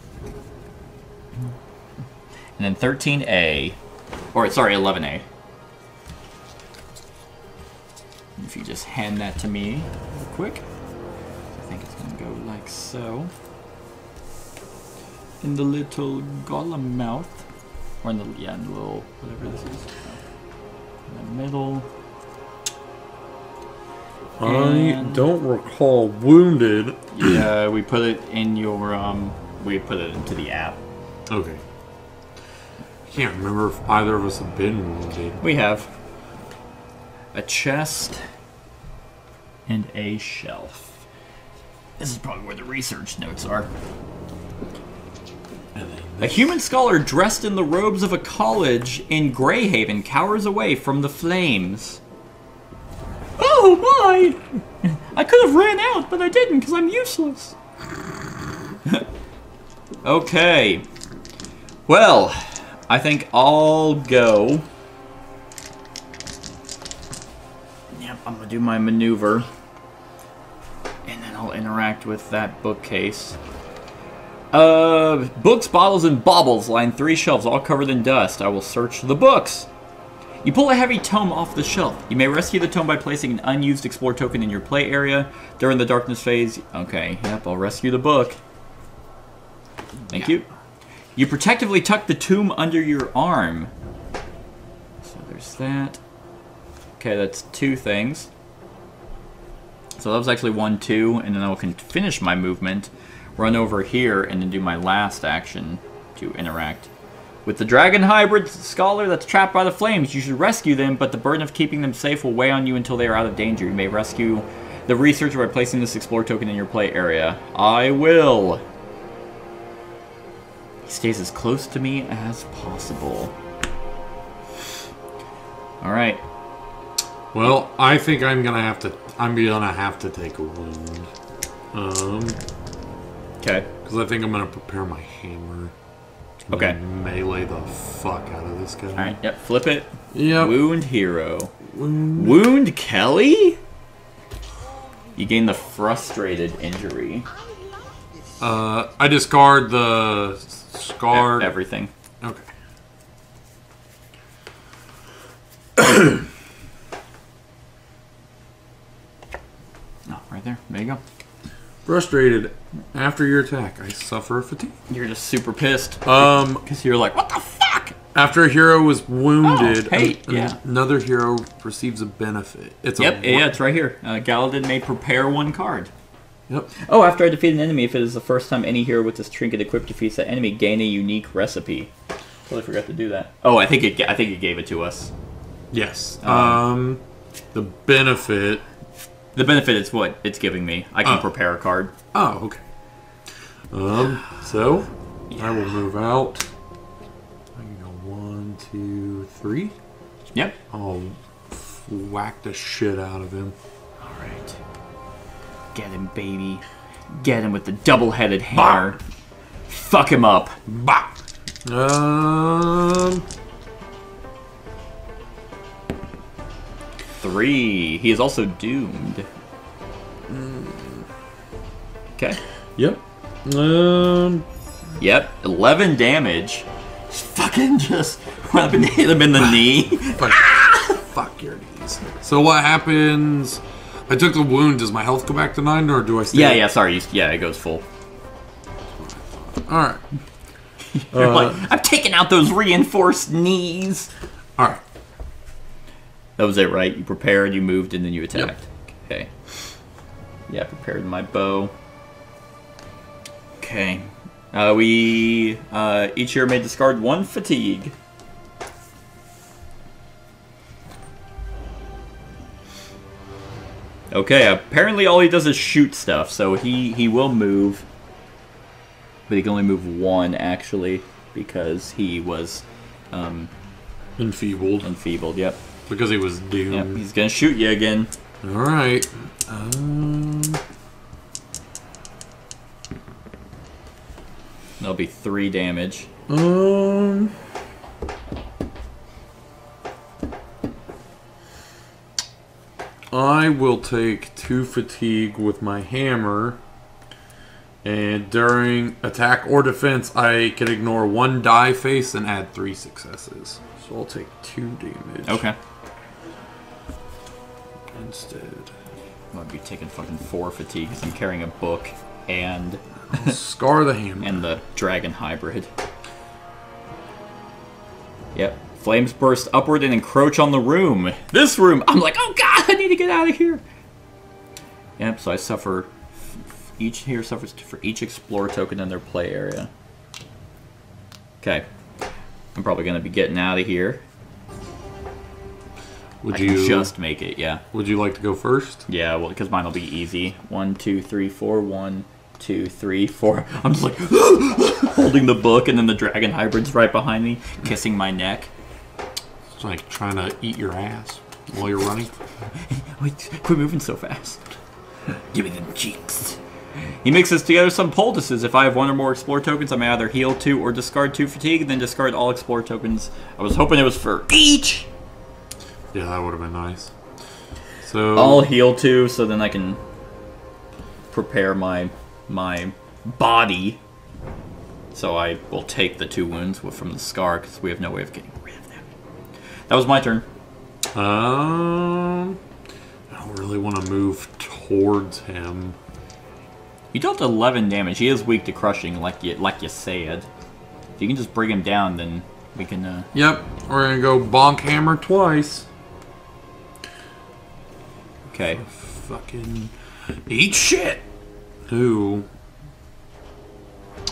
[SPEAKER 2] And then 13A. Or, sorry, 11A. If you just hand that to me real quick. I think it's going to go like so. In the little golem mouth. Or in the, yeah, in the little, whatever this is. In the middle.
[SPEAKER 3] I don't recall wounded.
[SPEAKER 2] Yeah, we put it in your, we put it into the app.
[SPEAKER 3] Okay. I can't remember if either of us have been wounded.
[SPEAKER 2] We have a chest and a shelf. This is probably where the research notes are. A human scholar dressed in the robes of a college in Greyhaven cowers away from the flames. Oh my! I could have ran out, but I didn't because I'm useless. Okay. Well, I think I'll go. Yep, I'm gonna do my maneuver. And then I'll interact with that bookcase. Books, bottles, and baubles line 3 shelves, all covered in dust. I will search the books. You pull a heavy tome off the shelf. You may rescue the tome by placing an unused explore token in your play area. During the darkness phase... Okay, yep, I'll rescue the book. Thank you. You protectively tuck the tome under your arm. There's that. Okay, that's 2 things. So that was actually 1, 2, and then I can finish my movement, run over here, and then do my last action to interact. With the dragon hybrid scholar that's trapped by the flames, you should rescue them, but the burden of keeping them safe will weigh on you until they are out of danger. You may rescue the researcher by placing this explore token in your play area. I will. He stays as close to me as possible. Alright.
[SPEAKER 3] Well, I think I'm gonna have to take a wound.
[SPEAKER 2] Okay.
[SPEAKER 3] Because I think I'm gonna prepare my hammer.
[SPEAKER 2] Okay.
[SPEAKER 3] Melee the fuck out of this guy.
[SPEAKER 2] Alright, yep, flip it.
[SPEAKER 3] Yep.
[SPEAKER 2] Wound hero. Wound Kelly? You gain the frustrated injury.
[SPEAKER 3] I discard the scar.
[SPEAKER 2] Everything.
[SPEAKER 3] Okay.
[SPEAKER 2] Oh, right there. There you go.
[SPEAKER 3] Frustrated. After your attack, I suffer fatigue.
[SPEAKER 2] You're just super pissed. Because you're like, what the fuck?
[SPEAKER 3] After a hero is wounded,
[SPEAKER 2] yeah.
[SPEAKER 3] another hero receives a benefit. It's
[SPEAKER 2] it's right here. Galadin may prepare 1 card.
[SPEAKER 3] Yep.
[SPEAKER 2] Oh, after I defeat an enemy, if it is the first time any hero with this trinket equipped defeats that enemy, gain a unique recipe. Totally forgot to do that. Oh, I think it gave it to us.
[SPEAKER 3] Yes. The benefit.
[SPEAKER 2] The benefit is what it's giving me. I can prepare a card.
[SPEAKER 3] Oh, okay. So I will move out. I can go 1, 2, 3.
[SPEAKER 2] Yep.
[SPEAKER 3] I'll whack the shit out of him.
[SPEAKER 2] All right. Get him, baby. Get him with the double-headed hammer. Fuck him up.
[SPEAKER 3] Bah.
[SPEAKER 2] 3. He is also doomed. Okay.
[SPEAKER 3] Yep.
[SPEAKER 2] Yep. 11 damage. Fucking just run up and hit him in the knee.
[SPEAKER 3] Fuck your knees. So what happens? I took the wound. Does my health go back to 9, or do I stay?
[SPEAKER 2] Yeah. Sorry. Yeah, it goes full.
[SPEAKER 3] All right.
[SPEAKER 2] You're like, I've taken out those reinforced knees.
[SPEAKER 3] All right.
[SPEAKER 2] That was it, right? You prepared, you moved, and then you attacked.
[SPEAKER 3] Yep.
[SPEAKER 2] Okay. Yeah, prepared my bow. Okay. We each hero may discard 1 fatigue. Okay, apparently all he does is shoot stuff, so he will move. But he can only move 1, actually, because he was
[SPEAKER 3] Enfeebled.
[SPEAKER 2] enfeebled, yep.
[SPEAKER 3] Because he was doomed.
[SPEAKER 2] Yep, he's gonna shoot you again.
[SPEAKER 3] Alright.
[SPEAKER 2] That'll be 3 damage.
[SPEAKER 3] I will take 2 fatigue with my hammer. And during attack or defense, I can ignore 1 die face and add 3 successes. So I'll take 2 damage.
[SPEAKER 2] Okay.
[SPEAKER 3] Instead.
[SPEAKER 2] I'll be taking fucking 4 fatigue because I'm carrying a book and
[SPEAKER 3] Scar the hammer.
[SPEAKER 2] and the dragon hybrid. Yep. Flames burst upward and encroach on the room. This room! I'm like, oh god, I need to get out of here! Yep, so I suffer... Each here suffers for each explore token in their play area. Okay. I'm probably going to be getting out of here.
[SPEAKER 3] Would
[SPEAKER 2] I
[SPEAKER 3] you
[SPEAKER 2] can just make it, yeah.
[SPEAKER 3] Would you like to go first?
[SPEAKER 2] Yeah, well, because mine will be easy. 1, 2, 3, 4. 1, 2, 3, 4. I'm just like holding the book, and then the dragon hybrid's right behind me, kissing my neck.
[SPEAKER 3] It's like trying to eat your ass while you're running.
[SPEAKER 2] Wait, quit moving so fast. Give me them cheeks. He mixes together some poultices. If I have 1 or more explore tokens, I may either heal 2 or discard 2 fatigue, then discard all explore tokens. I was hoping it was for each.
[SPEAKER 3] Yeah, that would have been nice. So
[SPEAKER 2] I'll heal 2, so then I can prepare my body. So I will take the 2 wounds from the scar, because we have no way of getting rid of them. That was my turn.
[SPEAKER 3] I don't really want to move towards him.
[SPEAKER 2] You dealt 11 damage. He is weak to crushing, like you said. If you can just bring him down, then We can,
[SPEAKER 3] Yep, we're gonna go bonk hammer twice.
[SPEAKER 2] Okay.
[SPEAKER 3] Fucking eat shit. Ooh.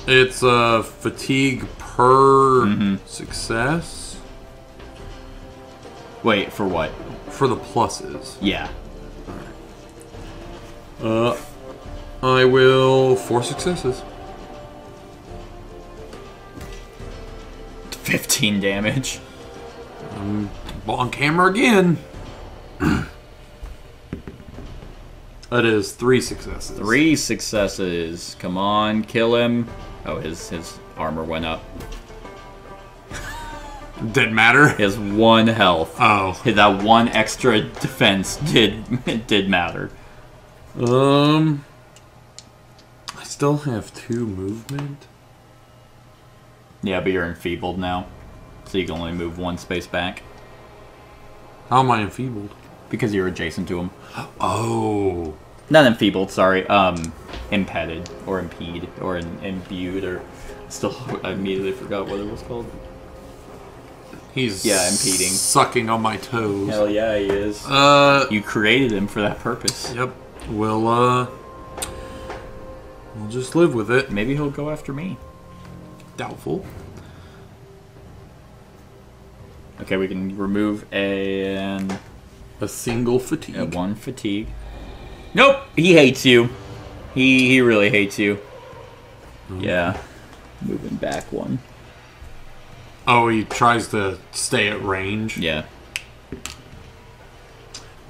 [SPEAKER 3] It's fatigue per success.
[SPEAKER 2] Wait, for what?
[SPEAKER 3] For the pluses.
[SPEAKER 2] Yeah.
[SPEAKER 3] I will 4 successes.
[SPEAKER 2] 15 damage.
[SPEAKER 3] Bonk hammer again. That is 3 successes.
[SPEAKER 2] 3 successes. Come on, kill him. Oh, his armor went up.
[SPEAKER 3] Didn't matter.
[SPEAKER 2] His 1 health.
[SPEAKER 3] Oh.
[SPEAKER 2] That 1 extra defense did matter.
[SPEAKER 3] I still have 2 movement.
[SPEAKER 2] Yeah, but you're enfeebled now. So you can only move 1 space back.
[SPEAKER 3] How am I enfeebled?
[SPEAKER 2] Because you're adjacent to him.
[SPEAKER 3] Oh.
[SPEAKER 2] Not enfeebled, sorry. Impeded. Or impede. Or imbued. Or... Still, I immediately forgot what it was called.
[SPEAKER 3] He's
[SPEAKER 2] impeding.
[SPEAKER 3] Sucking on my toes.
[SPEAKER 2] Hell yeah, he is. You created him for that purpose.
[SPEAKER 3] Yep. We'll just live with it.
[SPEAKER 2] Maybe he'll go after me.
[SPEAKER 3] Doubtful.
[SPEAKER 2] Okay, we can remove a
[SPEAKER 3] single fatigue.
[SPEAKER 2] 1 fatigue. Nope, he hates you. He really hates you. Yeah. Moving back 1.
[SPEAKER 3] Oh, he tries to stay at range?
[SPEAKER 2] Yeah.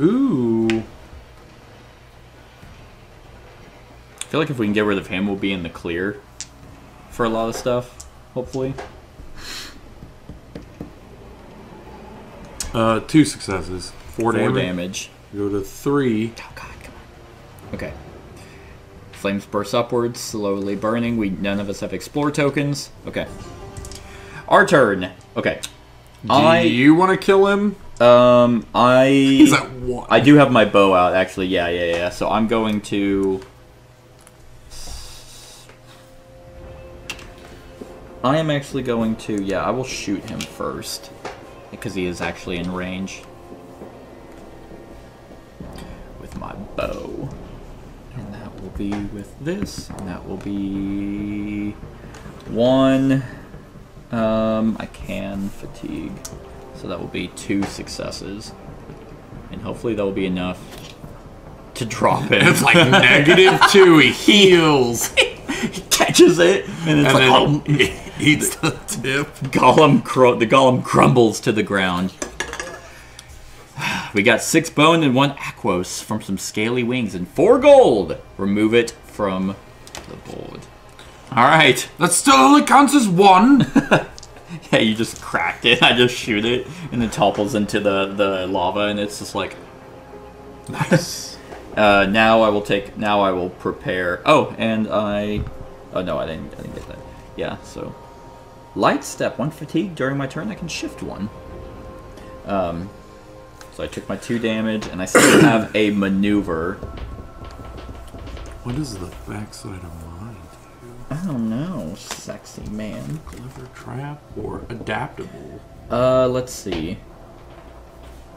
[SPEAKER 3] Ooh.
[SPEAKER 2] I feel like if we can get rid of him, we'll be in the clear for a lot of stuff, hopefully.
[SPEAKER 3] 2 successes. 4
[SPEAKER 2] damage.
[SPEAKER 3] Go to 3.
[SPEAKER 2] Oh god, come on. Okay. Flames burst upwards, slowly burning. None of us have explore tokens. Okay. Our turn. Okay.
[SPEAKER 3] Do you want to kill him?
[SPEAKER 2] Is
[SPEAKER 3] that 1?
[SPEAKER 2] I do have my bow out, actually. Yeah. So I'm going to... I am actually going to... Yeah, I will shoot him first. Because he is actually in range. With my bow. And that will be with this. And that will be... 1... I can fatigue. So that will be 2 successes. And hopefully that will be enough to drop him.
[SPEAKER 3] It's like -2, he heals.
[SPEAKER 2] He catches it, and it's
[SPEAKER 3] and then he eats the tip.
[SPEAKER 2] the golem crumbles to the ground. We got 6 bone and 1 aquos from some scaly wings and 4 gold. Remove it from the board. Alright.
[SPEAKER 3] That still only counts as 1.
[SPEAKER 2] Yeah, you just cracked it. I just shoot it, and it topples into the lava, and it's just like...
[SPEAKER 3] Nice.
[SPEAKER 2] Now I will prepare... Oh, and I... Oh, no, I didn't get that. Yeah, so... Light step. 1 fatigue. During my turn, I can shift 1. So I took my 2 damage, and I still have a maneuver.
[SPEAKER 3] What is the backside of mine?
[SPEAKER 2] I don't know, sexy man.
[SPEAKER 3] Clever trap or adaptable?
[SPEAKER 2] Let's see.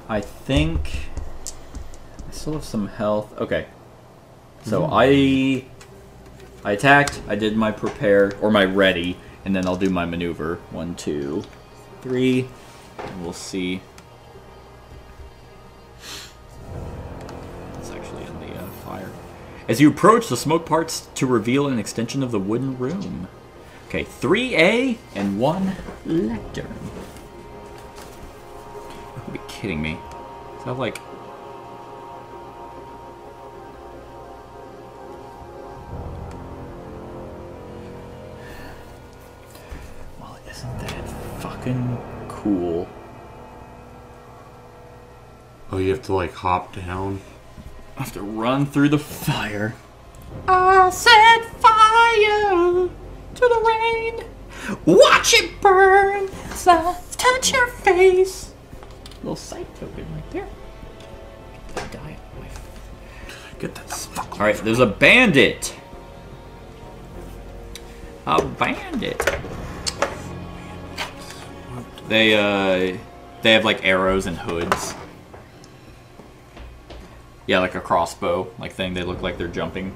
[SPEAKER 2] I think I still have some health. Okay. So I attacked, I did my prepare, or my ready, and then I'll do my maneuver. 1, 2, 3, and we'll see. It's actually in the fire. As you approach, the smoke parts to reveal an extension of the wooden room. Okay, 3A and 1 lectern. You'll be kidding me. Is that like... Well, isn't that fucking cool?
[SPEAKER 3] Oh, you have to like hop down?
[SPEAKER 2] I have to run through the fire. I set fire to the rain. Watch it burn as I touch your face. Little sight token right there. Get that die away.
[SPEAKER 3] Get that fuck.
[SPEAKER 2] Alright, there's a bandit. A bandit. They have like arrows and hoods. Yeah, like a crossbow like thing. They look like they're jumping.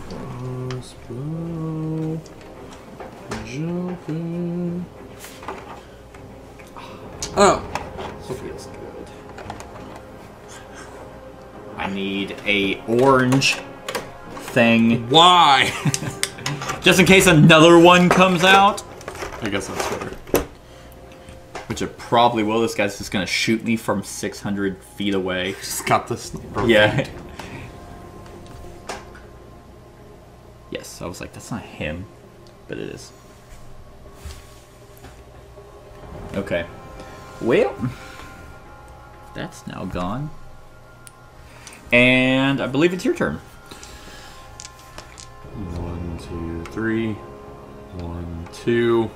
[SPEAKER 3] Crossbow. Jumping. Oh.
[SPEAKER 2] That feels good. I need a orange thing.
[SPEAKER 3] Why?
[SPEAKER 2] Just in case another one comes out.
[SPEAKER 3] I guess that's fair.
[SPEAKER 2] Which it probably will. This guy's just gonna shoot me from 600 feet away.
[SPEAKER 3] Just got the sniper.
[SPEAKER 2] Yeah. Yes, I was like, that's not him. But it is. Okay. Well, that's now gone. And I believe it's your turn.
[SPEAKER 3] 1, 2, 3. 1, 2.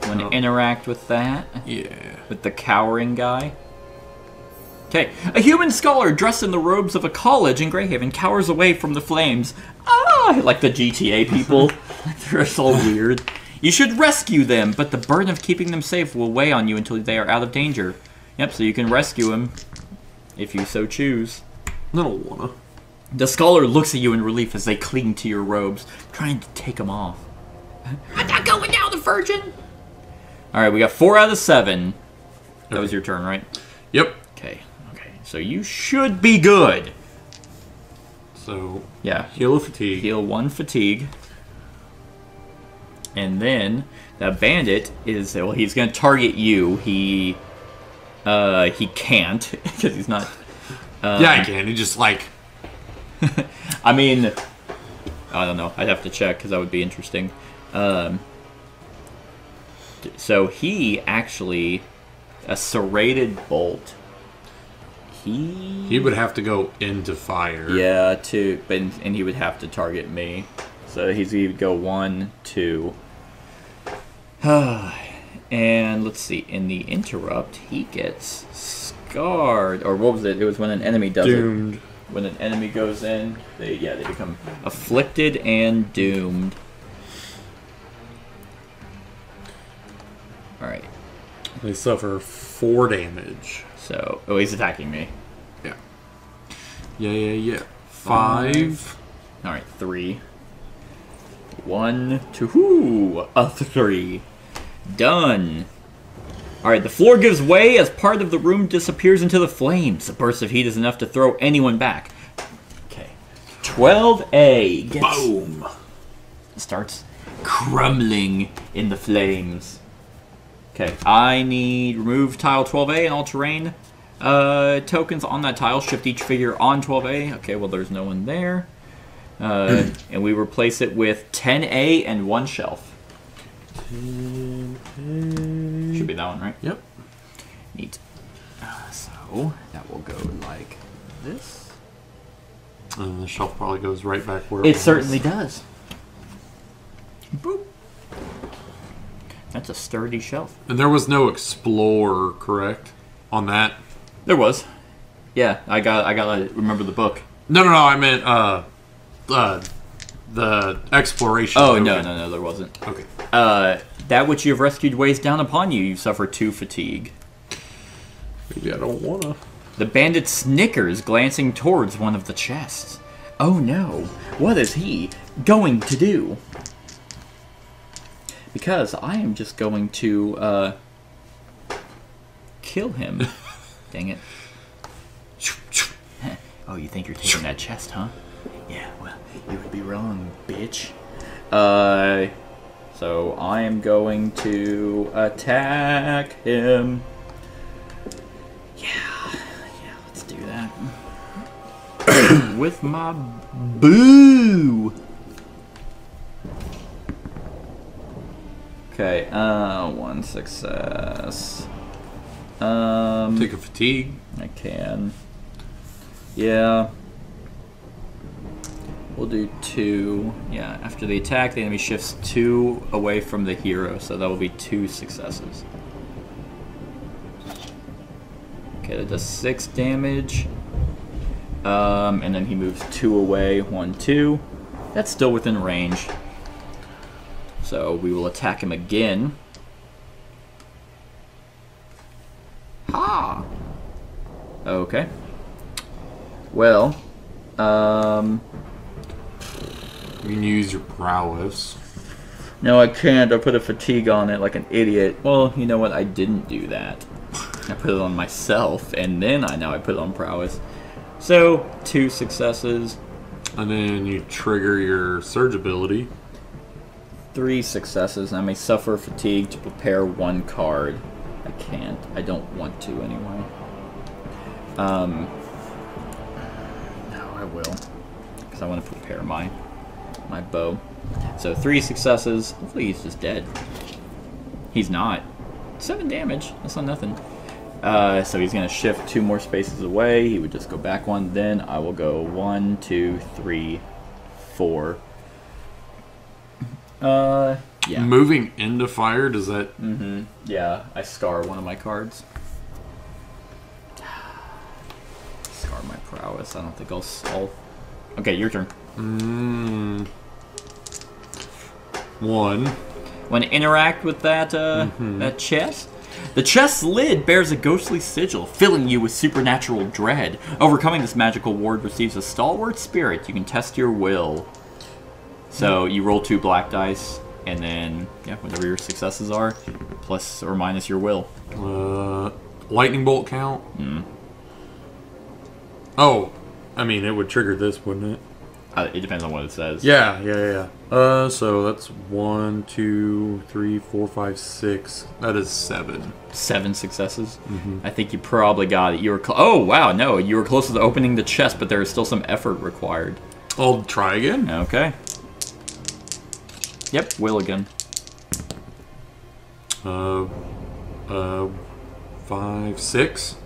[SPEAKER 2] Want to interact with that?
[SPEAKER 3] Yeah.
[SPEAKER 2] With the cowering guy? Okay. A human scholar dressed in the robes of a college in Greyhaven cowers away from the flames. Ah! Like the GTA people. They're so weird. You should rescue them, but the burden of keeping them safe will weigh on you until they are out of danger. Yep, so you can rescue them if you so choose.
[SPEAKER 3] I don't wanna.
[SPEAKER 2] The scholar looks at you in relief as they cling to your robes, trying to take them off. I'm not going down, the virgin! Alright, we got 4 out of 7. That was your turn, right?
[SPEAKER 3] Yep.
[SPEAKER 2] Okay, so you should be good.
[SPEAKER 3] So,
[SPEAKER 2] yeah,
[SPEAKER 3] heal a fatigue.
[SPEAKER 2] Heal 1 fatigue. And then, that bandit is, well, he's going to target you. He can't, because he's not...
[SPEAKER 3] yeah, he can. He just, like...
[SPEAKER 2] I mean, I don't know. I'd have to check, because that would be interesting. So he actually, a serrated bolt. He
[SPEAKER 3] would have to go into fire.
[SPEAKER 2] Yeah, and he would have to target me. So he would go 1, 2. And let's see. In the interrupt, he gets scarred, or what was it? It was when an enemy does
[SPEAKER 3] doomed.
[SPEAKER 2] It. When an enemy goes in, they become afflicted and doomed. All right.
[SPEAKER 3] They suffer 4 damage.
[SPEAKER 2] So, oh, he's attacking me.
[SPEAKER 3] Yeah. Yeah. 5.
[SPEAKER 2] All right, 3. 1, 2, a 3. Done. All right, the floor gives way as part of the room disappears into the flames. A burst of heat is enough to throw anyone back. Okay. 12A gets...
[SPEAKER 3] Boom.
[SPEAKER 2] Starts crumbling in the flames. Okay, I need remove tile 12A and all terrain tokens on that tile. Shift each figure on 12A. Okay, well, there's no one there. And we replace it with 10A and 1 shelf.
[SPEAKER 3] 10A.
[SPEAKER 2] Should be that one, right?
[SPEAKER 3] Yep.
[SPEAKER 2] Neat. So that will go like this.
[SPEAKER 3] And the shelf probably goes right back where
[SPEAKER 2] it certainly does. Boop. That's a sturdy shelf.
[SPEAKER 3] And there was no explorer, correct? On that?
[SPEAKER 2] There was. Yeah, I gotta remember the book.
[SPEAKER 3] No, I meant the exploration.
[SPEAKER 2] Oh, no, there wasn't.
[SPEAKER 3] Okay.
[SPEAKER 2] That which you have rescued weighs down upon you. You suffer 2 fatigue.
[SPEAKER 3] Maybe I don't wanna.
[SPEAKER 2] The bandit snickers, glancing towards one of the chests. Oh no, what is he going to do? Because I am just going to, kill him. Dang it. Oh, you think you're taking that chest, huh? Yeah, well, you would be wrong, bitch. So I am going to attack him. Yeah, let's do that. With my boo! Okay, 1 success.
[SPEAKER 3] Take a fatigue.
[SPEAKER 2] I can. Yeah. We'll do 2. Yeah, after the attack, the enemy shifts 2 away from the hero, so that will be 2 successes. Okay, that does 6 damage. And then he moves 2 away. 1, 2. That's still within range. So we will attack him again. Okay. Well,
[SPEAKER 3] you can use your prowess.
[SPEAKER 2] No, I can't. I put a fatigue on it like an idiot. Well, you know what? I didn't do that. I put it on myself, and then I put it on prowess. So, 2 successes.
[SPEAKER 3] And then you trigger your surge ability.
[SPEAKER 2] 3 successes, and I may suffer fatigue to prepare 1 card. I can't. I don't want to anyway. No, I will. Because I want to prepare my bow. So 3 successes. Hopefully he's just dead. He's not. 7 damage. That's not nothing. So he's going to shift 2 more spaces away. He would just go back 1. Then I will go 1, 2, 3, 4. Yeah.
[SPEAKER 3] Moving into fire, does that...
[SPEAKER 2] Mm-hmm. Yeah, I scar one of my cards. Scar my prowess. I don't think I'll solve. Okay, your turn.
[SPEAKER 3] 1.
[SPEAKER 2] When interact with that that chest, the chest's lid bears a ghostly sigil, filling you with supernatural dread. Overcoming this magical ward receives a stalwart spirit. You can test your will. So you roll 2 black dice, and then whatever your successes are, plus or minus your will.
[SPEAKER 3] Lightning bolt count? Oh, I mean, it would trigger this, wouldn't it?
[SPEAKER 2] It depends on what it says.
[SPEAKER 3] Yeah. So that's 1, 2, 3, 4, 5, 6. That is 7.
[SPEAKER 2] 7 successes. I think you probably got it. You were oh wow, no, you were close to opening the chest, but there is still some effort required.
[SPEAKER 3] I'll try again.
[SPEAKER 2] Okay. Yep, will again.
[SPEAKER 3] 5, 6.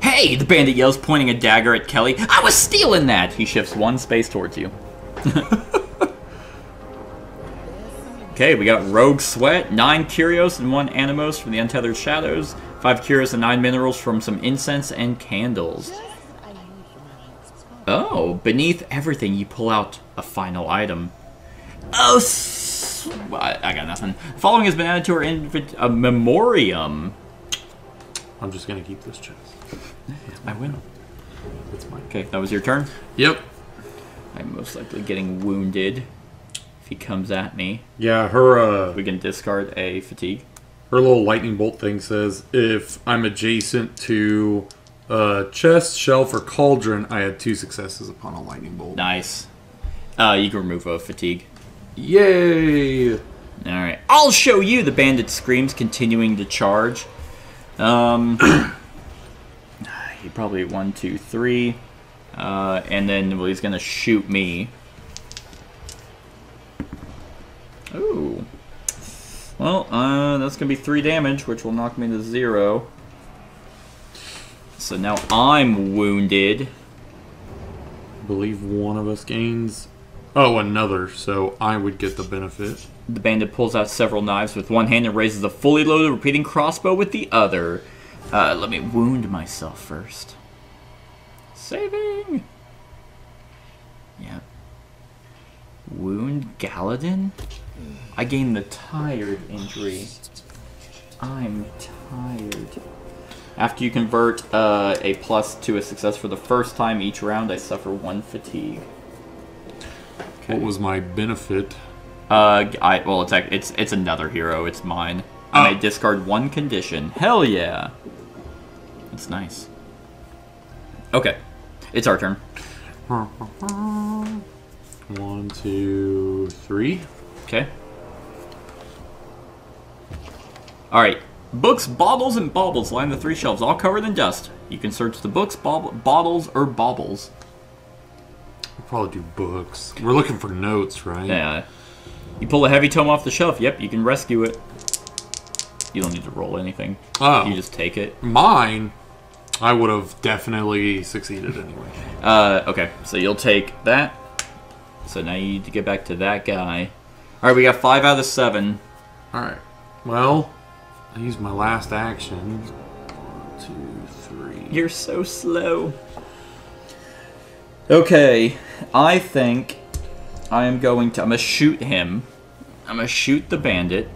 [SPEAKER 2] Hey! The bandit yells, pointing a dagger at Kelly. I was stealing that! He shifts 1 space towards you. Okay, we got Rogue Sweat, 9 Curios and 1 Animos from the Untethered Shadows, 5 Curios and 9 Minerals from some incense and candles. Oh, beneath everything you pull out a final item. Oh, I got nothing. Following has been added to our a memoriam.
[SPEAKER 3] I'm just gonna keep this chest.
[SPEAKER 2] I win.
[SPEAKER 3] That's mine.
[SPEAKER 2] Okay, that was your turn?
[SPEAKER 3] Yep.
[SPEAKER 2] I'm most likely getting wounded if he comes at me.
[SPEAKER 3] Yeah, her
[SPEAKER 2] we can discard a fatigue.
[SPEAKER 3] Her little lightning bolt thing says if I'm adjacent to a chest, shelf, or cauldron, I had 2 successes upon a lightning bolt.
[SPEAKER 2] Nice. You can remove a fatigue.
[SPEAKER 3] Yay!
[SPEAKER 2] Alright. I'll show you, the bandit screams, continuing to charge. He probably 1, 2, 3. And then he's gonna shoot me. Ooh. Well, that's gonna be 3 damage, which will knock me to 0. So now I'm wounded.
[SPEAKER 3] I believe one of us gains... Oh, another, so I would get the benefit.
[SPEAKER 2] The bandit pulls out several knives with one hand and raises a fully loaded repeating crossbow with the other. Let me wound myself first. Saving! Yeah. Wound Galadin? I gained the tired injury. I'm tired. After you convert a plus to a success for the first time each round, I suffer 1 fatigue. Okay.
[SPEAKER 3] What was my benefit?
[SPEAKER 2] Well, it's another hero. It's mine. I may discard 1 condition. Hell yeah! That's nice. Okay, it's our turn.
[SPEAKER 3] 1, 2, 3.
[SPEAKER 2] Okay. All right. Books, bottles, and baubles line the 3 shelves, all covered in dust. You can search the books, bottles, or baubles.
[SPEAKER 3] We'll probably do books. We're looking for notes, right?
[SPEAKER 2] Yeah. You pull a heavy tome off the shelf. Yep, you can rescue it. You don't need to roll anything.
[SPEAKER 3] Oh.
[SPEAKER 2] You just take it.
[SPEAKER 3] Mine, I would have definitely succeeded anyway.
[SPEAKER 2] Okay, so you'll take that. So now you need to get back to that guy. All right, we got 5 out of 7.
[SPEAKER 3] All right. Well, I used my last action. 1, 2, 3.
[SPEAKER 2] You're so slow. Okay, I think I'm gonna shoot him. I'm gonna shoot the bandit.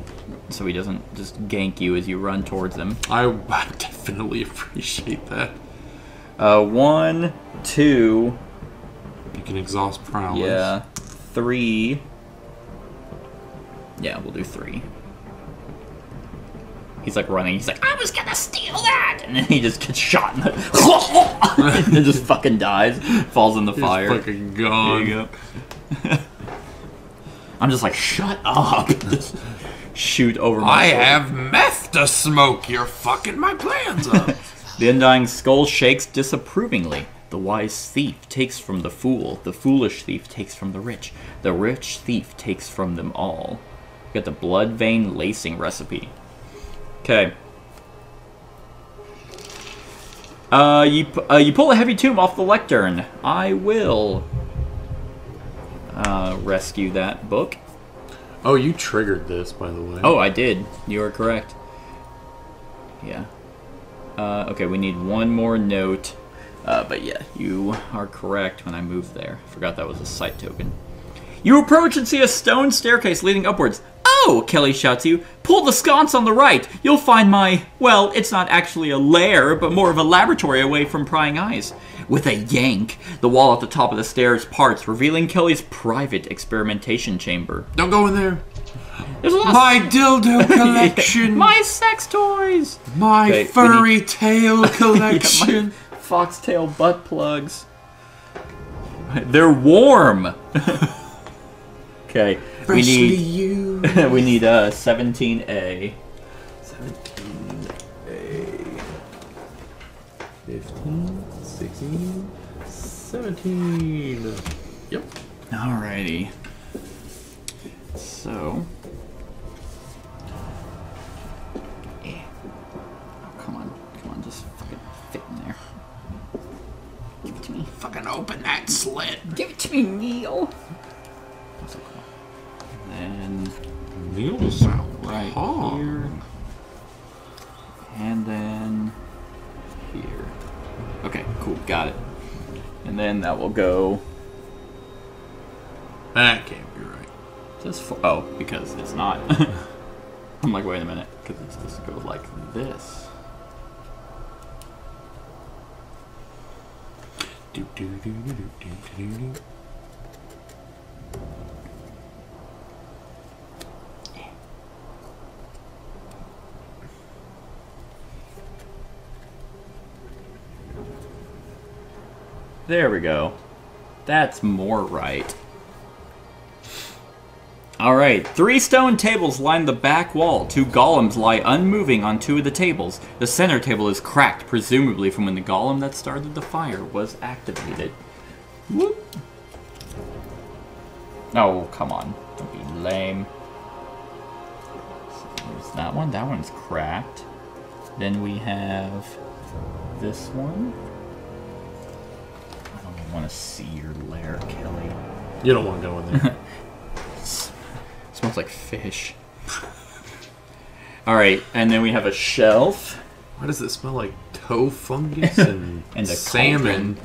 [SPEAKER 2] so he doesn't just gank you as you run towards him.
[SPEAKER 3] I definitely appreciate that.
[SPEAKER 2] 1, 2.
[SPEAKER 3] You can exhaust prowess.
[SPEAKER 2] Yeah. 3. Yeah, we'll do 3. He's like running. He's like, I was gonna steal that, and then he just gets shot in the and then just fucking dies, falls in the fire.
[SPEAKER 3] He's fucking gone.
[SPEAKER 2] There you go. I'm just like, shut up. Just shoot over my
[SPEAKER 3] I
[SPEAKER 2] shoulder.
[SPEAKER 3] have meth to smoke. You're fucking my plans up.
[SPEAKER 2] The Undying skull shakes disapprovingly. The wise thief takes from the fool. The foolish thief takes from the rich. The rich thief takes from them all. We got the blood vein lacing recipe. Okay. You pull a heavy tomb off the lectern. I will rescue that book.
[SPEAKER 3] Oh, you triggered this, by the way.
[SPEAKER 2] Oh, I did. You are correct. Yeah. Okay, we need one more note. But yeah, you are correct when I moved there. Forgot that was a site token. You approach and see a stone staircase leading upwards. Oh, Kelly shouts to you. Pull the sconce on the right. You'll find my, well, it's not actually a lair, but more of a laboratory away from prying eyes. With a yank, the wall at the top of the stairs parts, revealing Kelly's private experimentation chamber.
[SPEAKER 3] Don't go in there.
[SPEAKER 2] There's a lot
[SPEAKER 3] My dildo collection.
[SPEAKER 2] My sex toys.
[SPEAKER 3] My
[SPEAKER 2] Okay,
[SPEAKER 3] furry tail collection.
[SPEAKER 2] Yeah, my foxtail butt plugs. They're warm. Okay, we
[SPEAKER 3] Freshly
[SPEAKER 2] need
[SPEAKER 3] used.
[SPEAKER 2] we need 17A.
[SPEAKER 3] 17A. 15, 16, 17. Yep.
[SPEAKER 2] Alrighty. So. Yeah. Oh, come on, just fucking fit in there. Give it to me.
[SPEAKER 3] Fucking open that slit.
[SPEAKER 2] Give it to me, Neil. What's it called? And then
[SPEAKER 3] Neil sound
[SPEAKER 2] right
[SPEAKER 3] hot.
[SPEAKER 2] here. And then here. Okay, cool, got it. And then that will go.
[SPEAKER 3] That can't be right.
[SPEAKER 2] Just for, oh, because it's not. I'm like, wait a minute, because it's supposed to go like this.
[SPEAKER 3] Do, do, do, do, do, do, do, do.
[SPEAKER 2] There we go. That's more right. Alright, 3 stone tables line the back wall. 2 golems lie unmoving on 2 of the tables. The center table is cracked, presumably from when the golem that started the fire was activated. Whoop. Oh, come on. Don't be lame. So there's that one. That one's cracked. Then we have this one. I don't even want to see your lair, Kelly.
[SPEAKER 3] You don't want to go in there.
[SPEAKER 2] Smells like fish. Alright, and then we have a shelf.
[SPEAKER 3] Why does it smell like toe fungus and,
[SPEAKER 2] And a
[SPEAKER 3] salmon?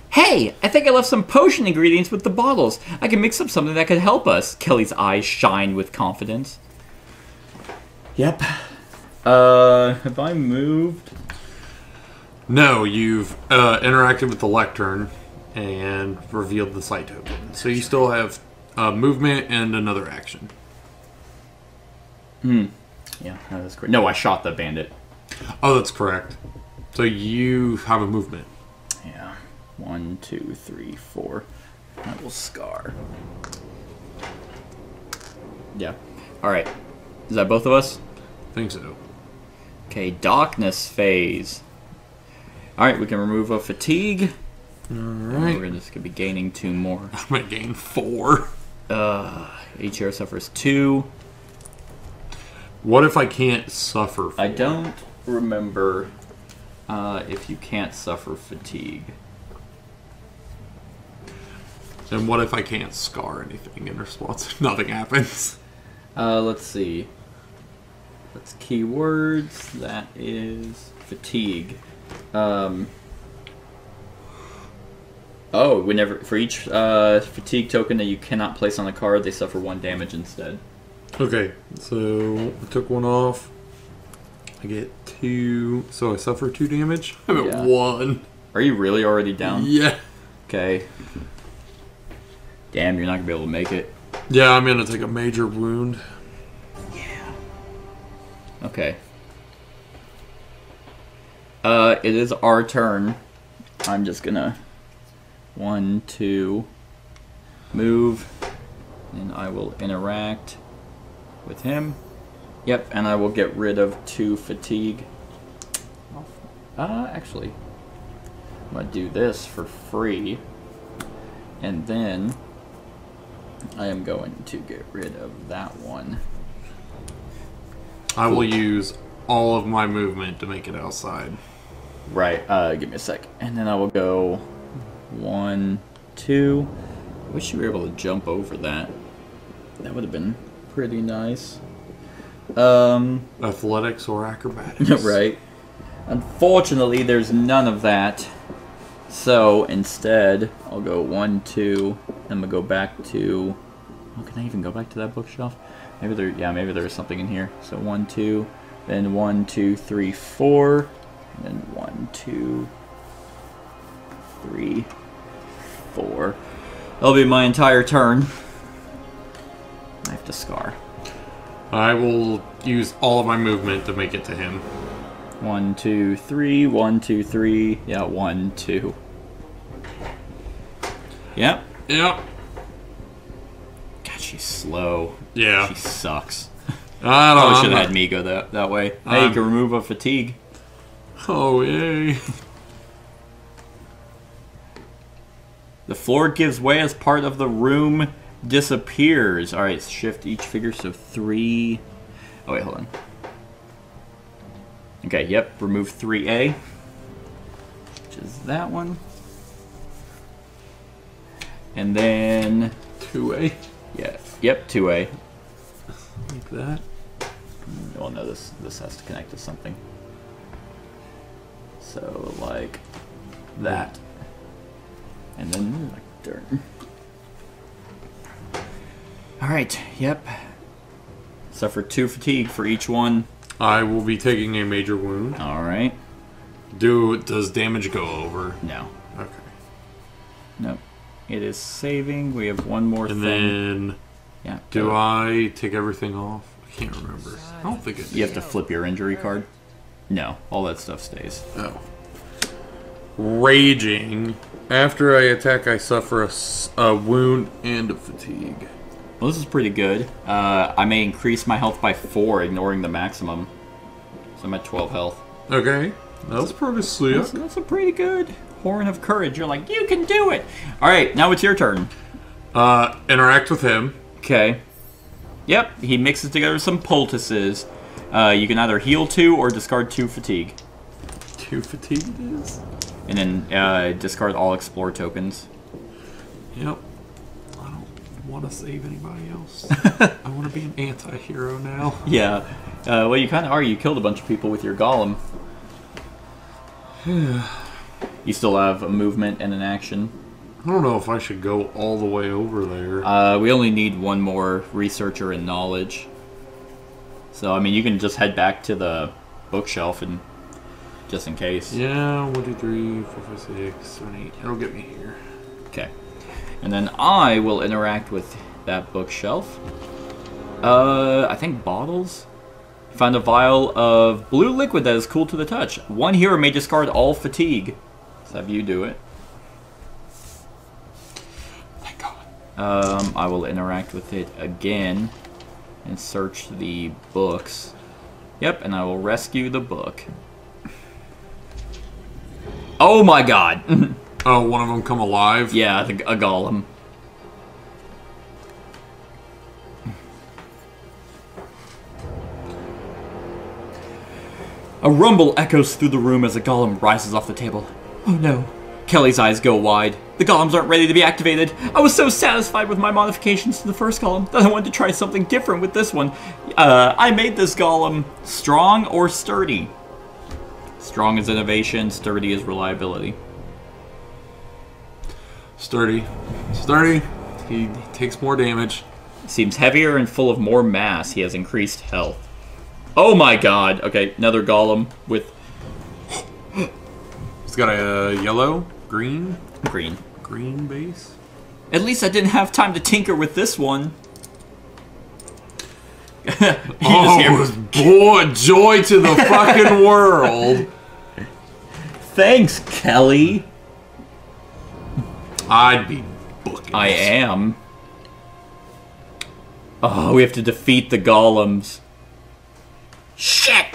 [SPEAKER 2] Hey, I think I left some potion ingredients with the bottles. I can mix up something that could help us. Kelly's eyes shine with confidence. Yep. Have I moved?
[SPEAKER 3] No, you've interacted with the lectern and revealed the site token. So you still have movement and another action.
[SPEAKER 2] Yeah, that is correct. No, I shot the bandit.
[SPEAKER 3] Oh, that's correct. So you have a movement.
[SPEAKER 2] Yeah. 1, 2, 3, 4. That will scar. Yeah. Alright. Is that both of us?
[SPEAKER 3] I think so.
[SPEAKER 2] Okay, darkness phase. Alright, we can remove a fatigue.
[SPEAKER 3] Alright.
[SPEAKER 2] We're just going to be gaining 2 more.
[SPEAKER 3] I'm going to gain 4.
[SPEAKER 2] Each hero suffers 2.
[SPEAKER 3] What if I can't suffer 4?
[SPEAKER 2] I don't remember if you can't suffer fatigue.
[SPEAKER 3] And what if I can't scar anything in response? Nothing happens.
[SPEAKER 2] Let's see. That's keywords. That is fatigue. Whenever for each fatigue token that you cannot place on the card, they suffer 1 damage instead.
[SPEAKER 3] Okay, so I took one off. I get 2, so I suffer 2 damage. I'm at 1.
[SPEAKER 2] Are you really already down?
[SPEAKER 3] Yeah.
[SPEAKER 2] Okay. Damn, you're not gonna be able to make it.
[SPEAKER 3] Yeah, I'm gonna take a major wound.
[SPEAKER 2] Yeah. Okay. It is our turn. I'm just gonna 1, 2, move, and I will interact with him. Yep, and I will get rid of 2 fatigue. Actually, I'm gonna do this for free, and then I am going to get rid of that one.
[SPEAKER 3] I will use all of my movement to make it outside.
[SPEAKER 2] Right, give me a sec. And then I will go 1, 2. I wish you were able to jump over that. That would have been pretty nice.
[SPEAKER 3] Athletics or acrobatics.
[SPEAKER 2] Right. Unfortunately, there's none of that. So, instead, I'll go 1, 2. I'm gonna go back to... Oh, can I even go back to that bookshelf? Maybe there... Yeah, maybe there's something in here. So, 1, 2. Then 1, 2, 3, 4. And then 1, 2, 3, 4. That'll be my entire turn. I have to scar.
[SPEAKER 3] I will use all of my movement to make it to him.
[SPEAKER 2] 1, 2, 3. 1, 2, 3. Yeah, 1, 2. Yep.
[SPEAKER 3] Yep.
[SPEAKER 2] God, she's slow.
[SPEAKER 3] Yeah.
[SPEAKER 2] She sucks.
[SPEAKER 3] I
[SPEAKER 2] Probably
[SPEAKER 3] don't
[SPEAKER 2] should
[SPEAKER 3] know.
[SPEAKER 2] have had me go that way. Hey, you can remove a fatigue.
[SPEAKER 3] Oh, yay.
[SPEAKER 2] The floor gives way as part of the room disappears. Alright, shift each figure, so 3... Oh, wait, hold on. Okay, yep, remove 3A. Which is that one. And then...
[SPEAKER 3] 2A?
[SPEAKER 2] Yeah, yep, 2A.
[SPEAKER 3] Like that.
[SPEAKER 2] Well, no, this has to connect to something. So, like that. And then, like dirt. Alright, yep. Suffer 2 fatigue for each one.
[SPEAKER 3] I will be taking a major wound.
[SPEAKER 2] Alright.
[SPEAKER 3] Does damage go over?
[SPEAKER 2] No.
[SPEAKER 3] Okay.
[SPEAKER 2] Nope. It is saving. We have one more
[SPEAKER 3] and
[SPEAKER 2] thing.
[SPEAKER 3] Then,
[SPEAKER 2] yeah.
[SPEAKER 3] Do I take everything off? I can't remember. I don't think it.
[SPEAKER 2] You have to flip your injury card? No. All that stuff stays.
[SPEAKER 3] Oh. Raging. After I attack, I suffer a wound and a fatigue.
[SPEAKER 2] Well, this is pretty good. I may increase my health by 4, ignoring the maximum. So I'm at 12 health.
[SPEAKER 3] Okay. That's pretty slick.
[SPEAKER 2] That's a pretty good horn of courage. You're like, you can do it! Alright, now it's your turn.
[SPEAKER 3] Interact with him.
[SPEAKER 2] Okay. Yep, he mixes together some poultices. You can either heal 2 or discard 2 fatigue.
[SPEAKER 3] 2 fatigue it is?
[SPEAKER 2] And then discard all explore tokens.
[SPEAKER 3] Yep. I don't want to save anybody else. I want to be an anti-hero now.
[SPEAKER 2] Yeah. Well, you kind of are. You killed a bunch of people with your golem. You still have a movement and an action.
[SPEAKER 3] I don't know if I should go all the way over there.
[SPEAKER 2] We only need one more researcher and knowledge. So, I mean, you can just head back to the bookshelf and just in case.
[SPEAKER 3] Yeah, 1, 2, 3, 4, 5, 6, 7, 8. It'll get me here.
[SPEAKER 2] Okay. And then I will interact with that bookshelf. I think bottles? Find a vial of blue liquid that is cool to the touch. One hero may discard all fatigue. Let's have you do it.
[SPEAKER 3] Thank God.
[SPEAKER 2] I will interact with it again and search the books. Yep, and I will rescue the book. Oh my god!
[SPEAKER 3] Oh, one of them come alive?
[SPEAKER 2] Yeah, a golem. A rumble echoes through the room as a golem rises off the table. Oh no. Kelly's eyes go wide. The golems aren't ready to be activated. I was so satisfied with my modifications to the first golem that I wanted to try something different with this one. I made this golem strong or sturdy. Strong is innovation, sturdy is reliability.
[SPEAKER 3] Sturdy. Sturdy. He takes more damage.
[SPEAKER 2] Seems heavier and full of more mass. He has increased health. Oh my god. Okay, another golem with...
[SPEAKER 3] It's got a yellow, green?
[SPEAKER 2] Green
[SPEAKER 3] base?
[SPEAKER 2] At least I didn't have time to tinker with this one.
[SPEAKER 3] Oh, boy, joy to the fucking world.
[SPEAKER 2] Thanks, Kelly.
[SPEAKER 3] I'd be booking.
[SPEAKER 2] I am. Oh, we have to defeat the golems. Shit!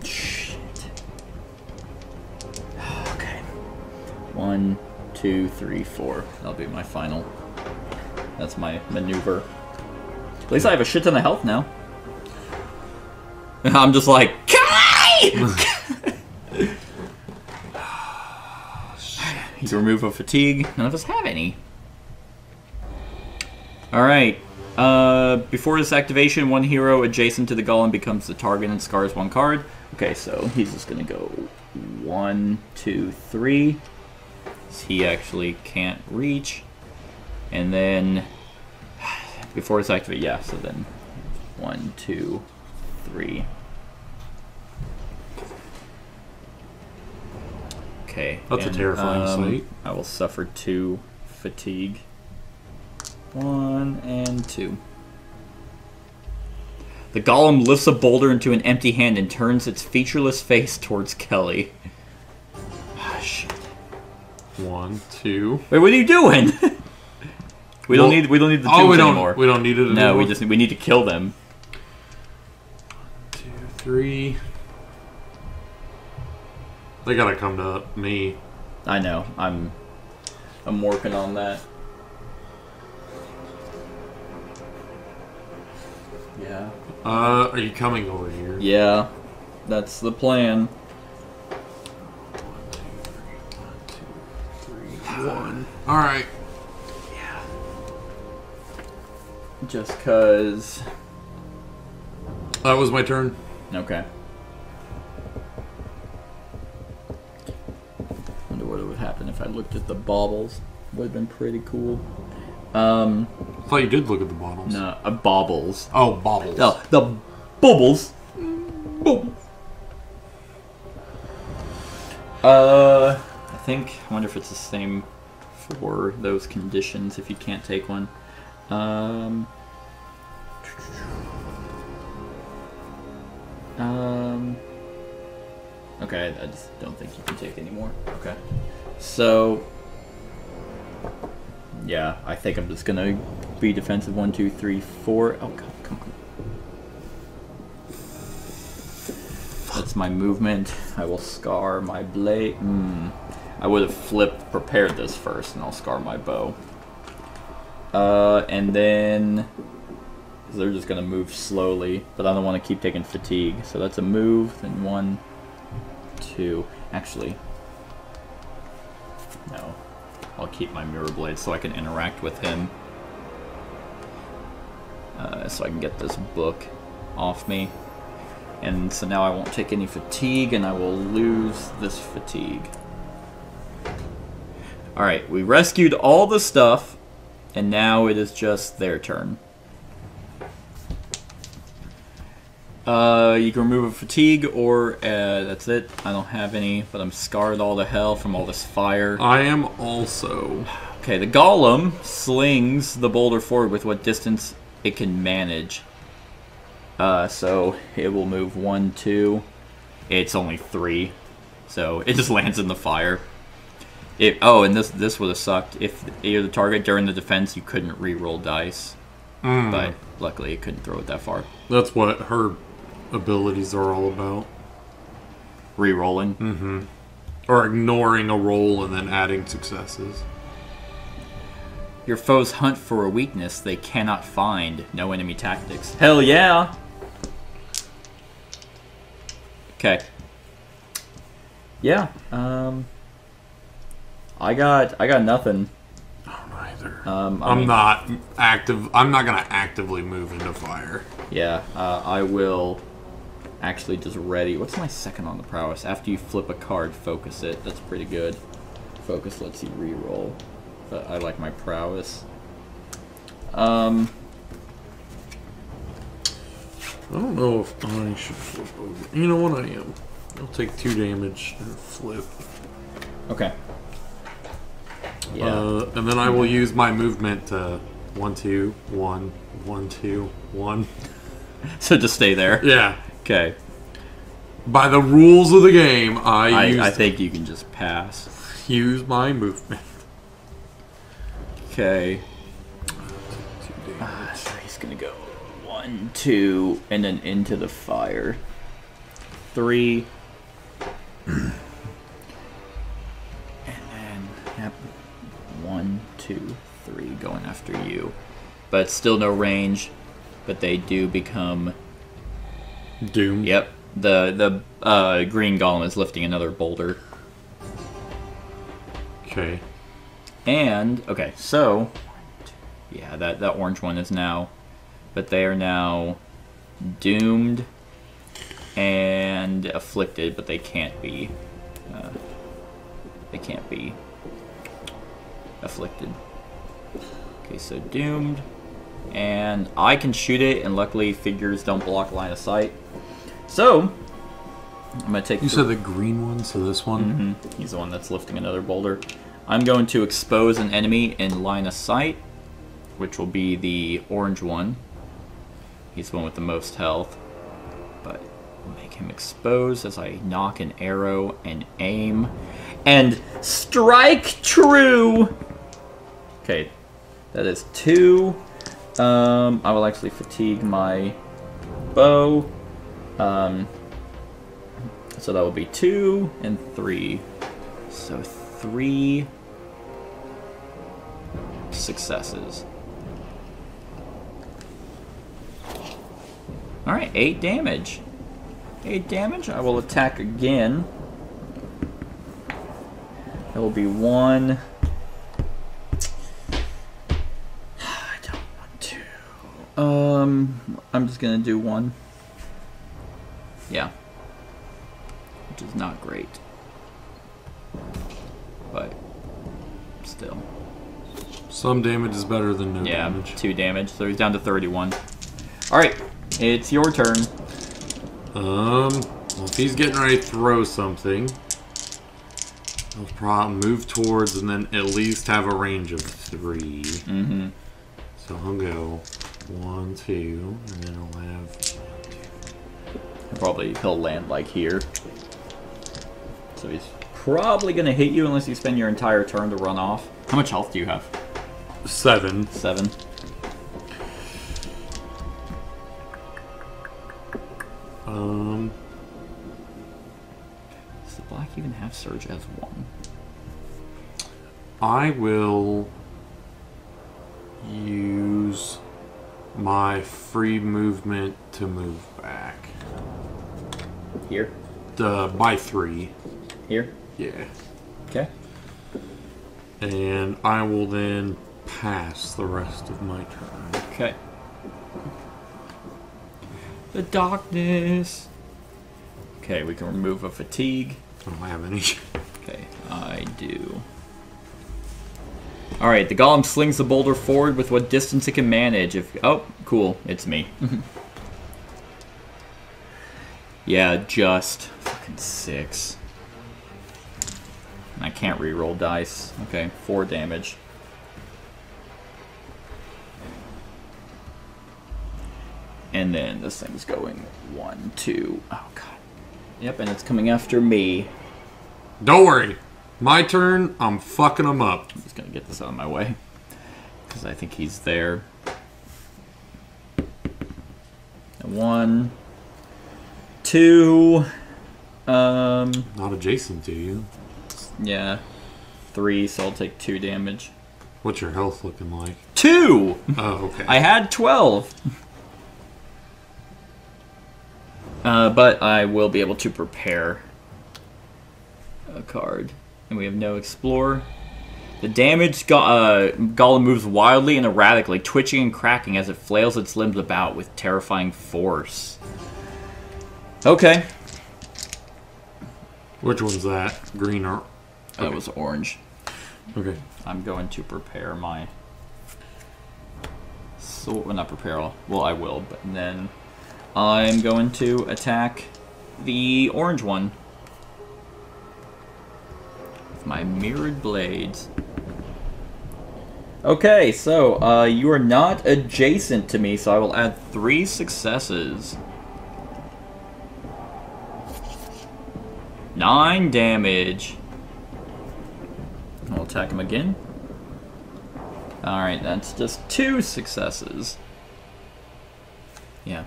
[SPEAKER 2] Shit. Okay. 1, 2, 3, 4. That'll be my final. That's my maneuver. At least I have a shit ton of health now. I'm just like, Kelly! You can remove a fatigue. None of us have any. Alright. Before this activation, one hero adjacent to the golem becomes the target and scars one card. Okay, so he's just gonna go 1, 2, 3. He actually can't reach. And then before it's activated, yeah, so then 1, 2, 3. Okay.
[SPEAKER 3] That's a terrifying sight.
[SPEAKER 2] I will suffer 2 fatigue. 1 and 2. The golem lifts a boulder into an empty hand and turns its featureless face towards Kelly. Ah, shit.
[SPEAKER 3] 1, 2.
[SPEAKER 2] Wait, what are you doing? we don't need the tubes anymore.
[SPEAKER 3] We don't need it anymore.
[SPEAKER 2] No, we need to kill them.
[SPEAKER 3] 2, 3. They gotta come to me.
[SPEAKER 2] I know. I'm working on that. Yeah.
[SPEAKER 3] Are you coming over here?
[SPEAKER 2] Yeah. That's the plan.
[SPEAKER 3] 1. Alright.
[SPEAKER 2] Yeah. Just cause.
[SPEAKER 3] That was my turn.
[SPEAKER 2] Okay. Wonder what would happen if I looked at the baubles. Would have been pretty cool.
[SPEAKER 3] I thought you did look at the bottles.
[SPEAKER 2] No, baubles.
[SPEAKER 3] Oh, baubles.
[SPEAKER 2] No, the bubbles. Bubbles. I wonder if it's the same for those conditions if you can't take one. Okay, I just don't think you can take any more. Okay. So, yeah, I think I'm just gonna be defensive. 1, 2, 3, 4. Oh, come on. That's my movement. I will scar my blade. I would have prepared this first, and I'll scar my bow. And then they're just gonna move slowly, but I don't want to keep taking fatigue. So that's a move. Then 1, 2. Actually, no. I'll keep my mirror blade so I can interact with him. So I can get this book off me. And so now I won't take any fatigue, and I will lose this fatigue. Alright, we rescued all the stuff, and now it is just their turn. You can remove a fatigue, or that's it. I don't have any, but I'm scarred all to hell from all this fire.
[SPEAKER 3] I am also.
[SPEAKER 2] Okay, the golem slings the boulder forward with what distance it can manage. So it will move 1, 2. It's only 3, so it just lands in the fire. And this would have sucked. If you're the target during the defense, you couldn't re-roll dice. But luckily, it couldn't throw it that far.
[SPEAKER 3] That's what her abilities are all about.
[SPEAKER 2] Re-rolling?
[SPEAKER 3] Mm-hmm. Or ignoring a roll and then adding successes.
[SPEAKER 2] Your foes hunt for a weakness they cannot find. No enemy tactics. Hell yeah! Okay. Yeah. I got nothing.
[SPEAKER 3] I don't either. I'm not gonna actively move into fire.
[SPEAKER 2] Yeah. I will actually just ready. What's my second on the prowess? After you flip a card, focus it. That's pretty good. Focus lets you reroll. But I like my prowess.
[SPEAKER 3] I don't know if I should flip over. You know what, I am. I'll take 2 damage and flip.
[SPEAKER 2] Okay. Yeah.
[SPEAKER 3] And then I will use my movement to 1, 2, 1, 1, 2, 1.
[SPEAKER 2] So just stay there.
[SPEAKER 3] Yeah.
[SPEAKER 2] Okay.
[SPEAKER 3] By the rules of the game,
[SPEAKER 2] I think you can just pass.
[SPEAKER 3] Use my movement.
[SPEAKER 2] Okay. So he's gonna go 1, 2, and then into the fire. 3. And then, yep. 1, 2, 3 going after you. But still no range. But they do become
[SPEAKER 3] doomed.
[SPEAKER 2] Yep. The green golem is lifting another boulder.
[SPEAKER 3] Okay.
[SPEAKER 2] And okay, so yeah, that orange one is now, but they are now doomed and afflicted, but they can't be afflicted. Okay, so doomed, and I can shoot it, and luckily figures don't block line of sight. So I'm gonna take.
[SPEAKER 3] You said the green one, so this one.
[SPEAKER 2] Mm-hmm. He's the one that's lifting another boulder. I'm going to expose an enemy in line of sight, which will be the orange one. He's the one with the most health. But I'll make him expose as I knock an arrow and aim. And strike true! Okay, that is 2. I will actually fatigue my bow. So that will be 2 and 3. So 3 successes. Alright, 8 damage. 8 damage. I will attack again. It will be 1. I don't want to. I'm just gonna do 1. Yeah. Which is not great. But still.
[SPEAKER 3] Some damage is better than no damage.
[SPEAKER 2] 2 damage, so he's down to 31. Alright, it's your turn.
[SPEAKER 3] Well, if he's getting ready to throw something, he'll probably move towards and then at least have a range of 3.
[SPEAKER 2] Mm-hmm.
[SPEAKER 3] So he'll go 1, 2, and then he'll have...
[SPEAKER 2] He'll land like here. So he's probably gonna hit you unless you spend your entire turn to run off. How much health do you have?
[SPEAKER 3] 7.
[SPEAKER 2] 7. Does the black even have surge as 1?
[SPEAKER 3] I will use my free movement to move back.
[SPEAKER 2] Here?
[SPEAKER 3] By 3.
[SPEAKER 2] Here?
[SPEAKER 3] Yeah.
[SPEAKER 2] Okay.
[SPEAKER 3] And I will then pass the rest of my turn.
[SPEAKER 2] Okay. The darkness. Okay, we can remove a fatigue.
[SPEAKER 3] I don't have any.
[SPEAKER 2] Okay, I do. Alright, the golem slings the boulder forward with what distance it can manage. Oh, cool. It's me. Yeah, just fucking 6. I can't re-roll dice. Okay, 4 damage. And then this thing's going 1, 2. Oh, God. Yep, and it's coming after me.
[SPEAKER 3] Don't worry. My turn, I'm fucking him up.
[SPEAKER 2] I'm just going to get this out of my way. Because I think he's there. 1, 2.
[SPEAKER 3] Not adjacent to you.
[SPEAKER 2] Yeah. 3, so I'll take 2 damage.
[SPEAKER 3] What's your health looking like?
[SPEAKER 2] 2!
[SPEAKER 3] Oh, okay.
[SPEAKER 2] I had 12. But I will be able to prepare a card. And we have no explore. The damaged golem moves wildly and erratically, twitching and cracking as it flails its limbs about with terrifying force. Okay.
[SPEAKER 3] Which one's that? Green or... Okay.
[SPEAKER 2] That was orange.
[SPEAKER 3] Okay.
[SPEAKER 2] I'm going to prepare my... So, well, not prepare. Well, I will, but then I'm going to attack the orange one with my mirrored blades. Okay, so you are not adjacent to me, so I will add 3 successes. 9 damage. I'll attack him again. Alright, that's just 2 successes. Yeah.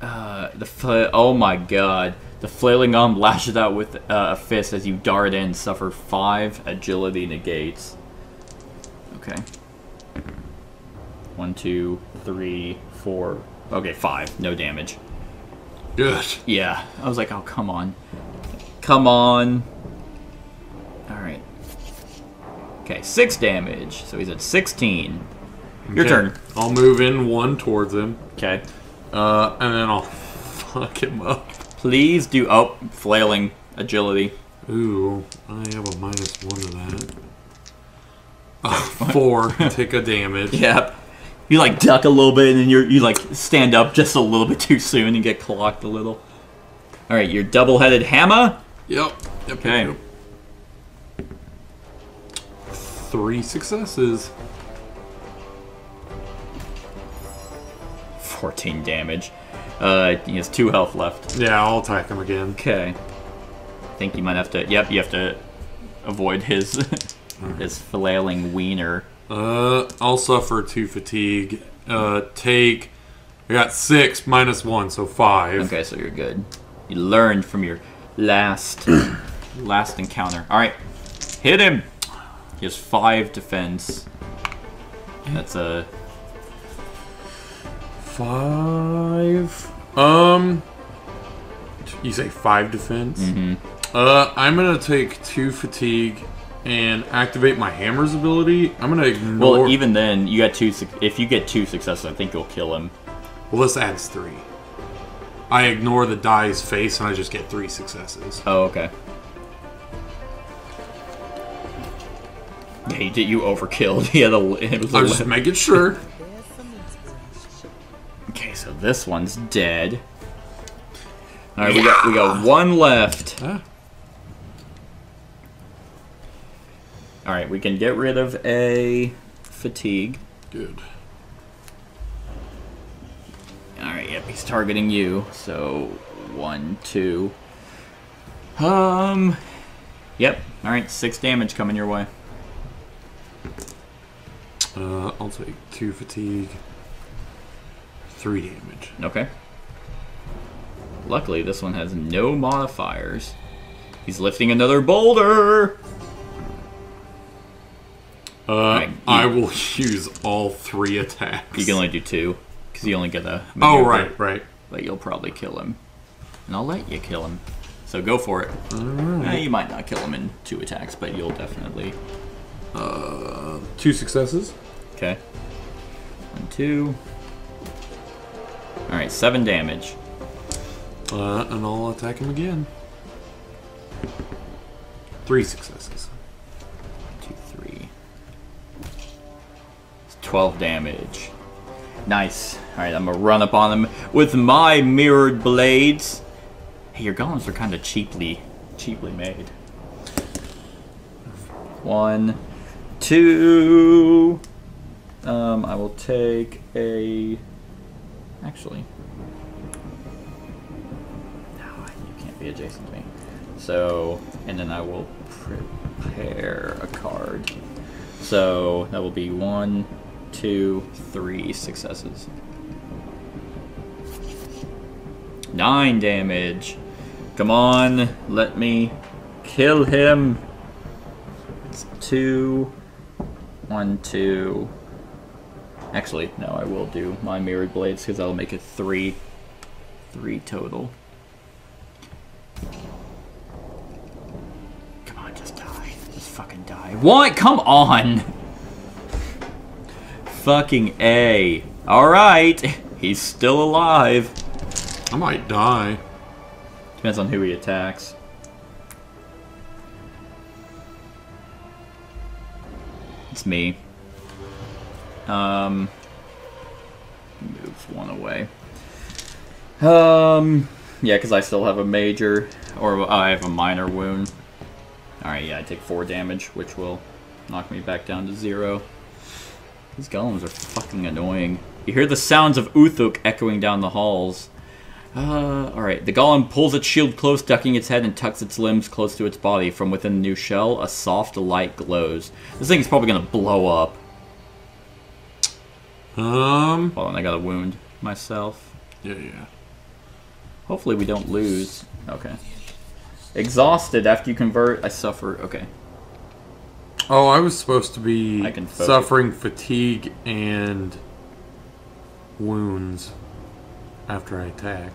[SPEAKER 2] Oh my god. The flailing arm lashes out with a fist as you dart in, suffer 5 agility negates. Okay. 1, 2, 3, 4. Okay, 5. No damage.
[SPEAKER 3] Good.
[SPEAKER 2] Yeah. I was like, oh, come on. Come on. Alright. Okay, 6 damage. So he's at 16. Your turn.
[SPEAKER 3] I'll move in 1 towards him.
[SPEAKER 2] Okay.
[SPEAKER 3] And then I'll fuck him up.
[SPEAKER 2] Please do... Oh, flailing. Agility.
[SPEAKER 3] Ooh, I have a -1 to that. 4. Take a damage.
[SPEAKER 2] Yep. You, like, duck a little bit, and then you like, stand up just a little bit too soon and get clocked a little. Alright, your double-headed hammer?
[SPEAKER 3] Yep.
[SPEAKER 2] Okay.
[SPEAKER 3] Yep. 3 successes.
[SPEAKER 2] 14 damage. He has 2 health left.
[SPEAKER 3] Yeah, I'll attack him again.
[SPEAKER 2] Okay. I think you might have to... Yep, you have to avoid his his flailing wiener.
[SPEAKER 3] I'll suffer 2 fatigue. I got 6 -1, so 5.
[SPEAKER 2] Okay, so you're good. You learned from your last encounter. Alright. Hit him! He has 5 defense. That's a...
[SPEAKER 3] 5. You say 5 defense?
[SPEAKER 2] Mm-hmm.
[SPEAKER 3] I'm gonna take 2 fatigue and activate my hammer's ability. I'm gonna ignore...
[SPEAKER 2] Well, even then, you got 2... If you get 2 successes, I think you'll kill him.
[SPEAKER 3] Well, this adds 3. I ignore the die's face and I just get 3 successes.
[SPEAKER 2] Oh, okay. Yeah, you overkilled. He had it was
[SPEAKER 3] I was just making sure.
[SPEAKER 2] Okay, so this one's dead. All right, we got 1 left.
[SPEAKER 3] Huh?
[SPEAKER 2] All right, we can get rid of a fatigue.
[SPEAKER 3] Good.
[SPEAKER 2] All right, yep, he's targeting you. So 1, 2. Yep. All right, 6 damage coming your way.
[SPEAKER 3] I'll take 2 fatigue, 3 damage.
[SPEAKER 2] Okay. Luckily, this one has no modifiers. He's lifting another boulder! Right,
[SPEAKER 3] I will use all 3 attacks.
[SPEAKER 2] You can only do 2, because you only get a...
[SPEAKER 3] Oh, right.
[SPEAKER 2] But you'll probably kill him. And I'll let you kill him. So go for it.
[SPEAKER 3] Alright.
[SPEAKER 2] You might not kill him in 2 attacks, but you'll definitely...
[SPEAKER 3] 2 successes.
[SPEAKER 2] Okay. 1, 2. Alright, 7 damage.
[SPEAKER 3] And I'll attack him again. 3 successes.
[SPEAKER 2] 2, 3. It's 12 damage. Nice. Alright, I'm gonna run up on him with my mirrored blades. Hey, your golems are kind of cheaply made. 1, 2. I will take a... Actually... No, you can't be adjacent to me. So, and then I will prepare a card. So, that will be 1, 2, 3 successes. 9 damage. Come on, let me kill him. It's 2, 1, 2. Actually, no, I will do my mirrored blades because that'll make it 3 total. Come on, just die. Just fucking die. What? Come on! Fucking A. Alright. He's still alive.
[SPEAKER 3] I might die.
[SPEAKER 2] Depends on who he attacks. It's me. Moves one away. Yeah, because I still have a major, or I have a minor wound. Alright, yeah, I take 4 damage, which will knock me back down to 0. These golems are fucking annoying. You hear the sounds of Uthuk echoing down the halls. Alright, the golem pulls its shield close, ducking its head and tucks its limbs close to its body. From within the new shell, a soft light glows. This thing is probably gonna blow up. Hold on, I got a wound myself.
[SPEAKER 3] Yeah.
[SPEAKER 2] Hopefully we don't lose. Okay. Exhausted after you convert, I suffer. Okay.
[SPEAKER 3] Oh, I was supposed to be
[SPEAKER 2] I can focus.
[SPEAKER 3] suffering fatigue and wounds after I attack.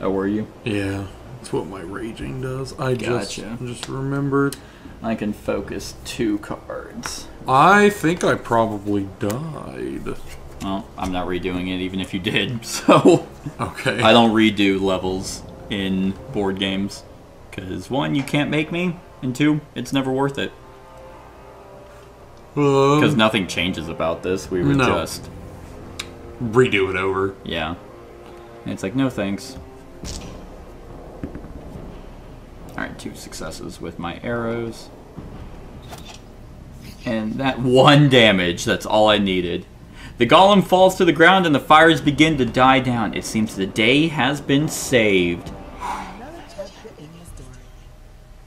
[SPEAKER 2] Oh, were you?
[SPEAKER 3] Yeah, that's what my raging does. I
[SPEAKER 2] Gotcha.
[SPEAKER 3] just remembered.
[SPEAKER 2] I can focus 2 cards.
[SPEAKER 3] I think I probably died.
[SPEAKER 2] Well, I'm not redoing it even if you did, so...
[SPEAKER 3] Okay.
[SPEAKER 2] I don't redo levels in board games. Because 1, you can't make me, and 2, it's never worth it. Because nothing changes about this, we would just...
[SPEAKER 3] redo it over.
[SPEAKER 2] Yeah. And it's like, no thanks. Alright, 2 successes with my arrows. And that 1 damage, that's all I needed. The golem falls to the ground and the fires begin to die down. It seems the day has been saved.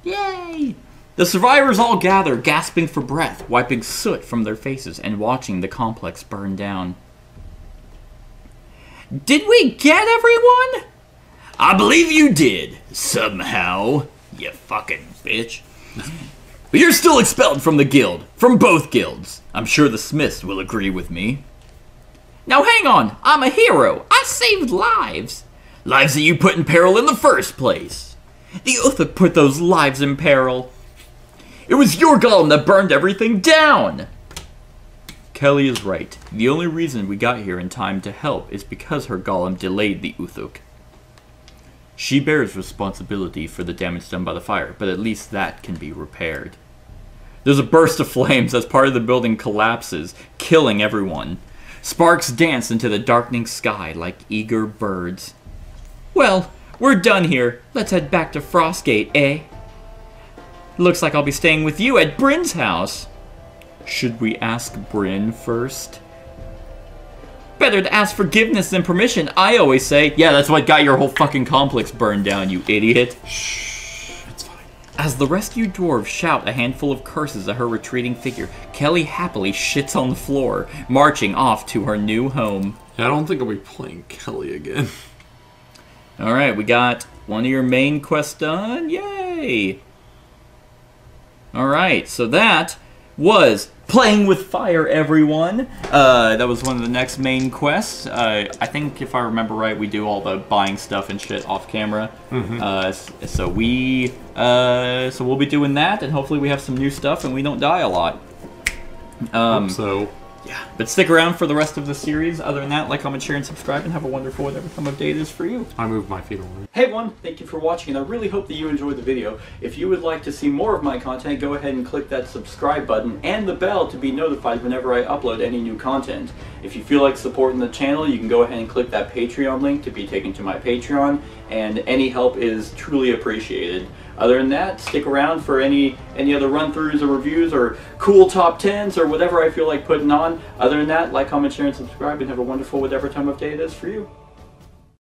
[SPEAKER 2] Yay! The survivors all gather, gasping for breath, wiping soot from their faces and watching the complex burn down. Did we get everyone? I believe you did, somehow, you fucking bitch. But you're still expelled from the guild, from both guilds. I'm sure the Smiths will agree with me. Now hang on, I'm a hero. I saved lives. Lives that you put in peril in the first place. The Uthuk put those lives in peril. It was your golem that burned everything down. Kelly is right. The only reason we got here in time to help is because her golem delayed the Uthuk. She bears responsibility for the damage done by the fire, but at least that can be repaired. There's a burst of flames as part of the building collapses, killing everyone. Sparks dance into the darkening sky like eager birds. Well, we're done here. Let's head back to Frostgate, eh? Looks like I'll be staying with you at Bryn's house. Should we ask Bryn first? Better to ask forgiveness than permission, I always say. Yeah, that's what got your whole fucking complex burned down, you idiot.
[SPEAKER 3] Shh, it's fine.
[SPEAKER 2] As the rescued dwarves shout a handful of curses at her retreating figure, Kelly happily shits on the floor, marching off to her new home.
[SPEAKER 3] Yeah, I don't think I'll be playing Kelly again.
[SPEAKER 2] Alright, we got one of your main quests done. Yay! Alright, so that was Playing with Fire, everyone. That was one of the next main quests. I think, if I remember right, we do all the buying stuff and shit off camera. So we'll be doing that, and hopefully we have some new stuff and we don't die a lot.
[SPEAKER 3] Hope so.
[SPEAKER 2] Yeah, but stick around for the rest of the series. Other than that, like, comment, share, and subscribe, and have a wonderful whatever time of day it is for you.
[SPEAKER 3] I moved my feet along.
[SPEAKER 2] Hey everyone, thank you for watching, and I really hope that you enjoyed the video. If you would like to see more of my content, go ahead and click that subscribe button and the bell to be notified whenever I upload any new content. If you feel like supporting the channel, you can go ahead and click that Patreon link to be taken to my Patreon, and any help is truly appreciated. Other than that, stick around for any other run-throughs or reviews or cool top 10s or whatever I feel like putting on. Other than that, like, comment, share, and subscribe, and have a wonderful whatever time of day it is for you.